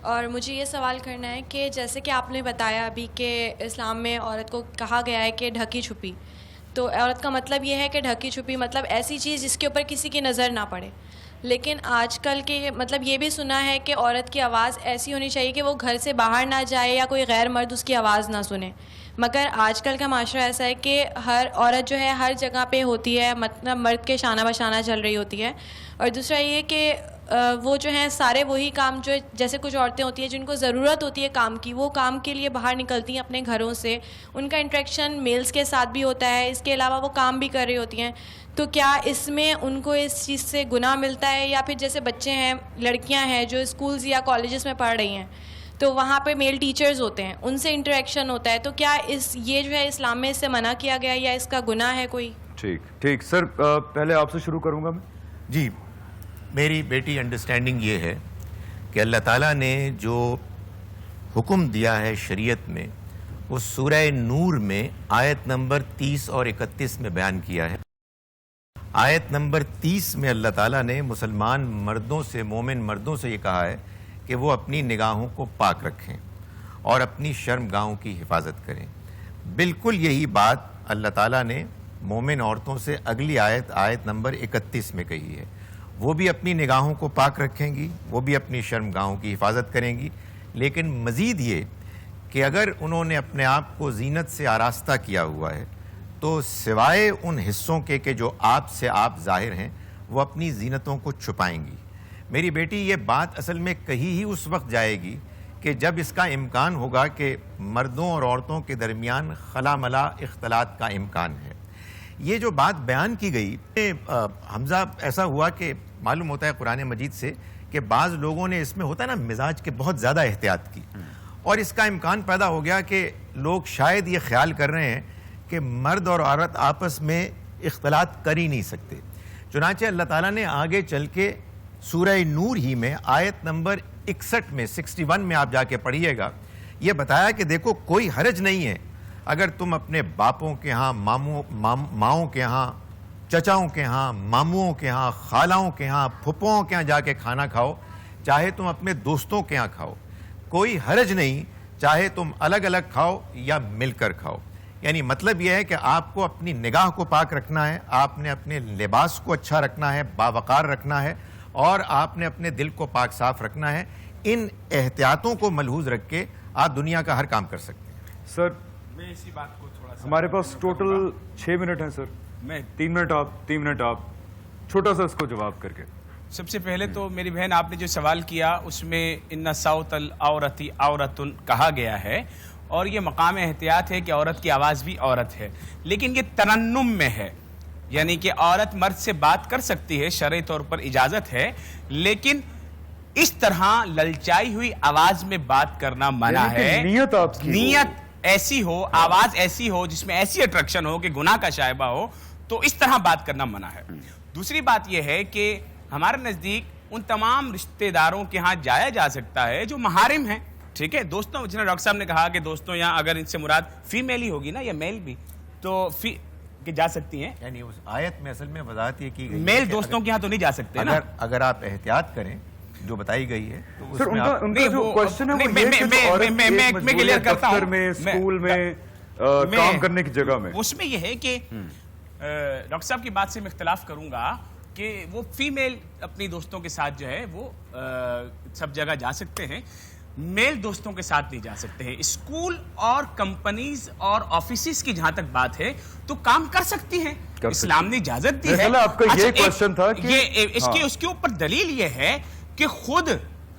اور مجھے یہ سوال کرنا ہے کہ جیسے کہ آپ نے بتایا ابھی کہ اسلام میں عورت کو کہا گیا ہے کہ ڈھکی چھپی, تو عورت کا مطلب یہ ہے کہ ڈھکی چھپی مطلب ایسی چیز جس کے اوپر کسی کی نظر نہ پڑے. لیکن آج کل کے مطلب یہ بھی سنا ہے کہ عورت کی آواز ایسی ہونی چاہیے کہ وہ گھر سے باہر نہ جائے یا کوئی غیر مرد اس کی آواز نہ سنے. مگر آج کل کا معاشرہ ایسا ہے کہ ہر عورت جو ہے ہر جگہ پہ ہوتی ہے, مطلب مرد کے شانہ بشانہ چل رہی ہوتی ہے. اور دوسرا یہ کہ وہ جو ہیں سارے وہی کام جو جیسے کچھ عورتیں ہوتی ہیں جن کو ضرورت ہوتی ہے کام کی, وہ کام کے لیے باہر نکلتی ہیں اپنے گھروں سے, ان کا انٹریکشن میلز کے ساتھ بھی ہوتا ہے, اس کے علاوہ وہ کام بھی کر رہی ہوتی ہیں. تو کیا اس میں ان کو اس چیز سے گناہ ملتا ہے؟ یا پھر جیسے بچے ہیں, لڑکیاں ہیں جو اسکولز یا کالجز میں پڑھ رہی ہیں, تو وہاں پہ میل ٹیچرز ہوتے ہیں, ان سے انٹریکشن ہوتا ہے, تو کیا یہ جو ہے اسلام میں اس سے منع کیا گیا یا اس کا گناہ ہے کوئی؟ ٹھیک سر, پہلے آپ سے شروع کروں گا میں. جی, میری بیٹی انڈرسٹینڈنگ یہ ہے کہ اللہ تعالیٰ نے جو حکم دیا ہے شریعت میں وہ سورہ نور میں آیت نمبر 30 اور 31 میں بیان کیا ہے. آیت نمبر 30 میں اللہ تعالیٰ نے مسلمان مردوں سے، مومن مردوں سے یہ کہا ہے کہ وہ اپنی نگاہوں کو پاک رکھیں اور اپنی شرمگاہوں کی حفاظت کریں. بالکل یہی بات اللہ تعالیٰ نے مومن عورتوں سے اگلی آیت نمبر 31 میں کہی ہے. وہ بھی اپنی نگاہوں کو پاک رکھیں گی، وہ بھی اپنی شرمگاہوں کی حفاظت کریں گی، لیکن مزید یہ کہ اگر انہوں نے اپنے آپ کو زینت سے آراستہ کیا ہوا ہے تو سوائے ان حصوں کے کہ جو آپ سے آپ ظاہر ہیں، وہ اپنی زینتوں کو چھپائیں گی. میری بیٹی یہ بات اصل میں کہی ہی اس وقت جائے گی کہ جب اس کا امکان ہوگا کہ مردوں اور عورتوں کے درمیان خلا ملا اختلاط کا امکان ہے. یہ جو بات بیان کی گئی حمزہ، ایسا ہوا کہ معلوم ہوتا ہے قرآن مجید سے کہ بعض لوگوں نے اس میں ہوتا ہے نا مزاج کے بہت زیادہ احتیاط کی، اور اس کا امکان پیدا ہو گیا کہ لوگ شاید یہ خیال کر رہے ہیں کہ مرد اور عورت آپس میں اختلاط کر ہی نہیں سکتے. چنانچہ اللہ تعالیٰ نے آگے چل کے سورہ نور ہی میں آیت نمبر 61 میں 61 میں آپ جا کے پڑھیے گا، یہ بتایا کہ دیکھو کوئی حرج نہیں ہے اگر تم اپنے باپوں کے ہاں، ماؤں کے ہاں، چچاؤں کے ہاں، ماموں کے ہاں، خالاؤں کے ہاں، پھپھوؤں کے ہاں جا کے کھانا کھاؤ، چاہے تم اپنے دوستوں کے ہاں کھاؤ، کوئی حرج نہیں، چاہے تم الگ الگ کھاؤ یا مل کر کھاؤ. یعنی مطلب یہ ہے کہ آپ کو اپنی نگاہ کو پاک رکھنا ہے، آپ نے اپنے لباس کو اچھا رکھنا ہے، باوقار رکھنا ہے، اور آپ نے اپنے دل کو پاک صاف رکھنا ہے. ان احتیاطوں کو ملحوظ رکھ کے آپ دنیا کا ہر کام کر سکتے ہیں. سر میں اسی بات کو تھوڑا سا، ہمارے پاس ٹوٹل 6 منٹ ہیں سر. میں 3 منٹ آپ، 3 منٹ آپ، چھوٹا سا اس کو جواب کر کے. سب سے پہلے تو میری بہن آپ نے جو سوال کیا اس میں ان صوت العورت عورت کہا گیا ہے، اور یہ مقام احتیاط ہے کہ عورت کی آواز بھی عورت ہے، لیکن یہ ترنم میں ہے، یعنی کہ عورت مرد سے بات کر سکتی ہے، شرعی طور پر اجازت ہے، لیکن اس طرح للچائی ہوئی آواز میں بات کرنا منع ہے. نیت آپ کی، نیت ایسی ہو، آواز ایسی ہو جس میں ایسی اٹریکشن ہو کہ گناہ کا شائبہ ہو، تو اس طرح بات کرنا منع ہے. دوسری بات یہ ہے کہ ہمارے نزدیک ان تمام رشتہ داروں کے ہاں جایا جا سکتا ہے جو محارم ہیں. ٹھیک ہے، دوستوں، جنہوں ڈاکٹر صاحب نے کہا کہ دوستوں یہاں اگر ان سے مراد فیمیل ہی ہوگی نا یا میل بھی، تو کہ جا سکتی ہیں. یعنی اس آیت میں اصل میں وضاحت یہ کی گئی میل دوستوں کے ہاں تو نہیں جا سکتے نا. اگر آپ احتیاط کریں جو بتائی گئی ہے تو سر ان کا جو کوشچن ہے وہ یہ کہ میں کلیئر کرتا ہوں، دفتر میں، اسکول میں، کام کرنے کی جگہ میں، اس میں یہ ہے کہ ڈاکٹر صاحب کی بات سے میں اختلاف کروں گا کہ وہ فیمیل اپنی دوستوں کے ساتھ جو ہے وہ سب جگہ جا سکتے ہیں، میل دوستوں کے ساتھ نہیں جا سکتے ہیں. اسکول اور کمپنیز اور آفیسز کی جہاں تک بات ہے تو کام کر سکتی ہیں، اسلام نے اجازت دی ہے. آپ کا یہ کوشچن تھا کہ اس کے اوپر دلیل یہ ہے کہ خود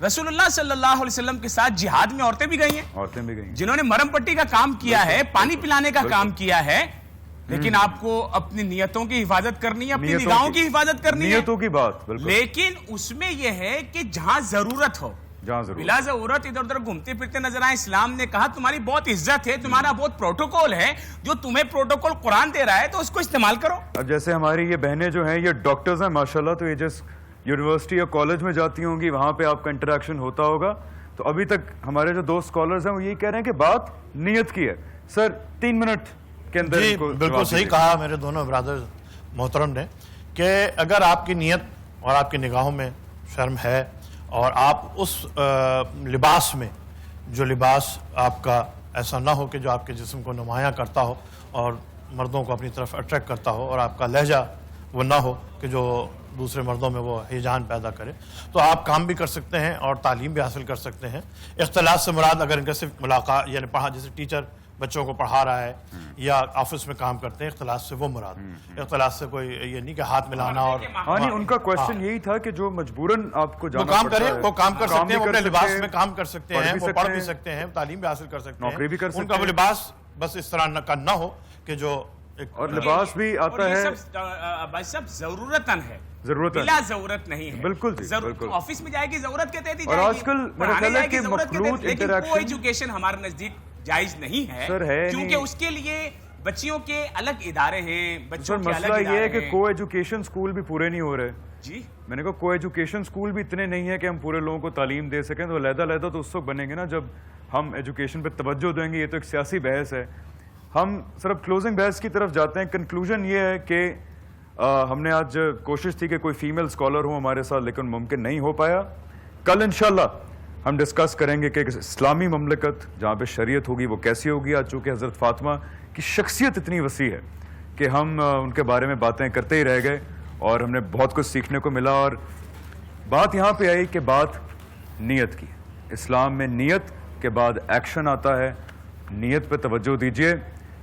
رسول اللہ صلی اللہ علیہ وسلم کے ساتھ جہاد میں عورتیں بھی گئی ہیں، جنہوں نے مرم پٹی کا کام کیا ہے، پانی پلانے کا کام کیا ہے، لیکن آپ کو اپنی نیتوں کی حفاظت کرنی ہے، اپنی نگاہوں کی حفاظت کرنی ہے، نیتوں کی بات. لیکن اس میں یہ ہے کہ جہاں ضرورت ہو، بلا ضرورت ادھر ادھر گھومتے پھرتے نظر آئے. اسلام نے کہا تمہاری بہت عزت ہے، تمہارا بہت پروٹوکول ہے، جو تمہیں پروٹوکول قرآن دے رہا ہے تو اس کو استعمال کرو. اب جیسے ہماری یہ بہنیں جو ہیں یہ ڈاکٹرز ہیں ماشاءاللہ، تو یہ جس یونیورسٹی یا کالج میں جاتی ہوں گی وہاں پہ آپ کا انٹریکشن ہوتا ہوگا، تو ابھی تک ہمارے جو 2 اسکالرز ہیں وہ یہی کہہ رہے ہیں کہ بات نیت کی ہے. سر 3 منٹ کے اندر. جی بالکل صحیح کہا میرے دونوں برادر محترم نے کہ اگر آپ کی نیت اور آپ کی نگاہوں میں شرم ہے اور آپ اس لباس میں جو لباس آپ کا ایسا نہ ہو کہ جو آپ کے جسم کو نمایاں کرتا ہو اور مردوں کو اپنی طرف اٹریکٹ کرتا ہو، اور آپ کا لہجہ وہ نہ ہو کہ جو دوسرے مردوں میں وہ ہیجان پیدا کرے، تو آپ کام بھی کر سکتے ہیں اور تعلیم بھی حاصل کر سکتے ہیں. اختلاط سے مراد اگر ان کا صرف ملاقات، یعنی پڑھا، جیسے ٹیچر بچوں کو پڑھا رہا ہے یا آفس میں کام کرتے ہیں، اختلاط سے وہ مراد. اختلاط سے کوئی یہ نہیں کہ ہاتھ ملانا. اور ہاں نہیں، ان کا کوشچن یہی تھا کہ جو مجبوراً آپ کو وہ کام کریں، وہ کام کر سکتے ہیں، وہ اپنے لباس میں کام کر سکتے ہیں، وہ پڑھ بھی سکتے ہیں، تعلیم بھی حاصل کر سکتے ہیں، نوکری بھی کر سکتے ہیں. ان کا وہ لباس بس اس طرح کا نہ ہو کہ جو اور لباس بھی آتا ہے بھائی صاحب ضرورتاً ہے، ضرورت بلا ضرورت نہیں ہے. بالکل جی، بالکل. آفس میں جائے گی ضرورت کے تحت ہی اور جائے گی، آج کل میرا خیال ہے کہ مخلوط لیکن انٹریکشن کو ایجوکیشن ہمارے نزدیک جائز نہیں ہے، کیونکہ اس کے لیے بچیوں کے الگ ادارے ہیں، بچوں کے مسئلہ الگ یہ ہے ادارے کہ ہیں. کو ایجوکیشن سکول بھی پورے نہیں ہو رہے. جی میں نے کہا کو ایجوکیشن سکول بھی اتنے نہیں ہیں کہ ہم پورے لوگوں کو تعلیم دے سکیں. تو علیحدہ تو اس وقت بنیں گے نا جب ہم ایجوکیشن پہ توجہ دیں گے. یہ تو ایک سیاسی بحث ہے. ہم صرف کلوزنگ بحث کی طرف جاتے ہیں. کنکلوژن یہ ہے کہ ہم نے آج کوشش تھی کہ کوئی فیمیل اسکالر ہو ہمارے ساتھ، لیکن ممکن نہیں ہو پایا. کل انشاءاللہ ہم ڈسکس کریں گے کہ اسلامی مملکت جہاں پہ شریعت ہوگی وہ کیسی ہوگی. آج چونکہ حضرت فاطمہ کی شخصیت اتنی وسیع ہے کہ ہم ان کے بارے میں باتیں کرتے ہی رہ گئے اور ہم نے بہت کچھ سیکھنے کو ملا. اور بات یہاں پہ آئی کہ بات نیت کی. اسلام میں نیت کے بعد ایکشن آتا ہے. نیت پہ توجہ دیجئے.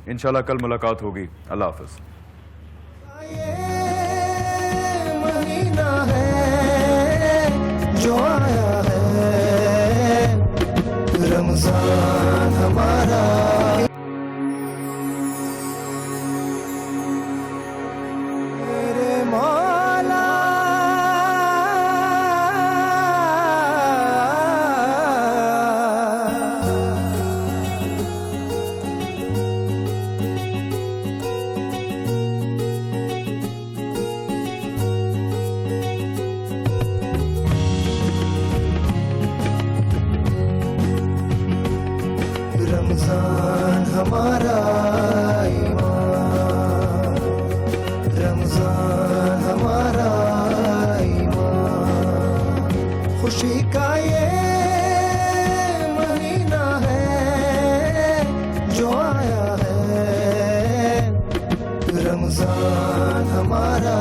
انشاءاللہ کل ملاقات ہوگی. اللہ حافظ. مہینہ ہے جو آیا ہے رمضان ہمارا. میرے مولا رمضان ہمارا ایمان، رمضان ہمارا ایمان. خوشی کا یہ مہینہ ہے جو آیا ہے رمضان ہمارا.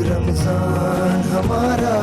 رمضان ہمارا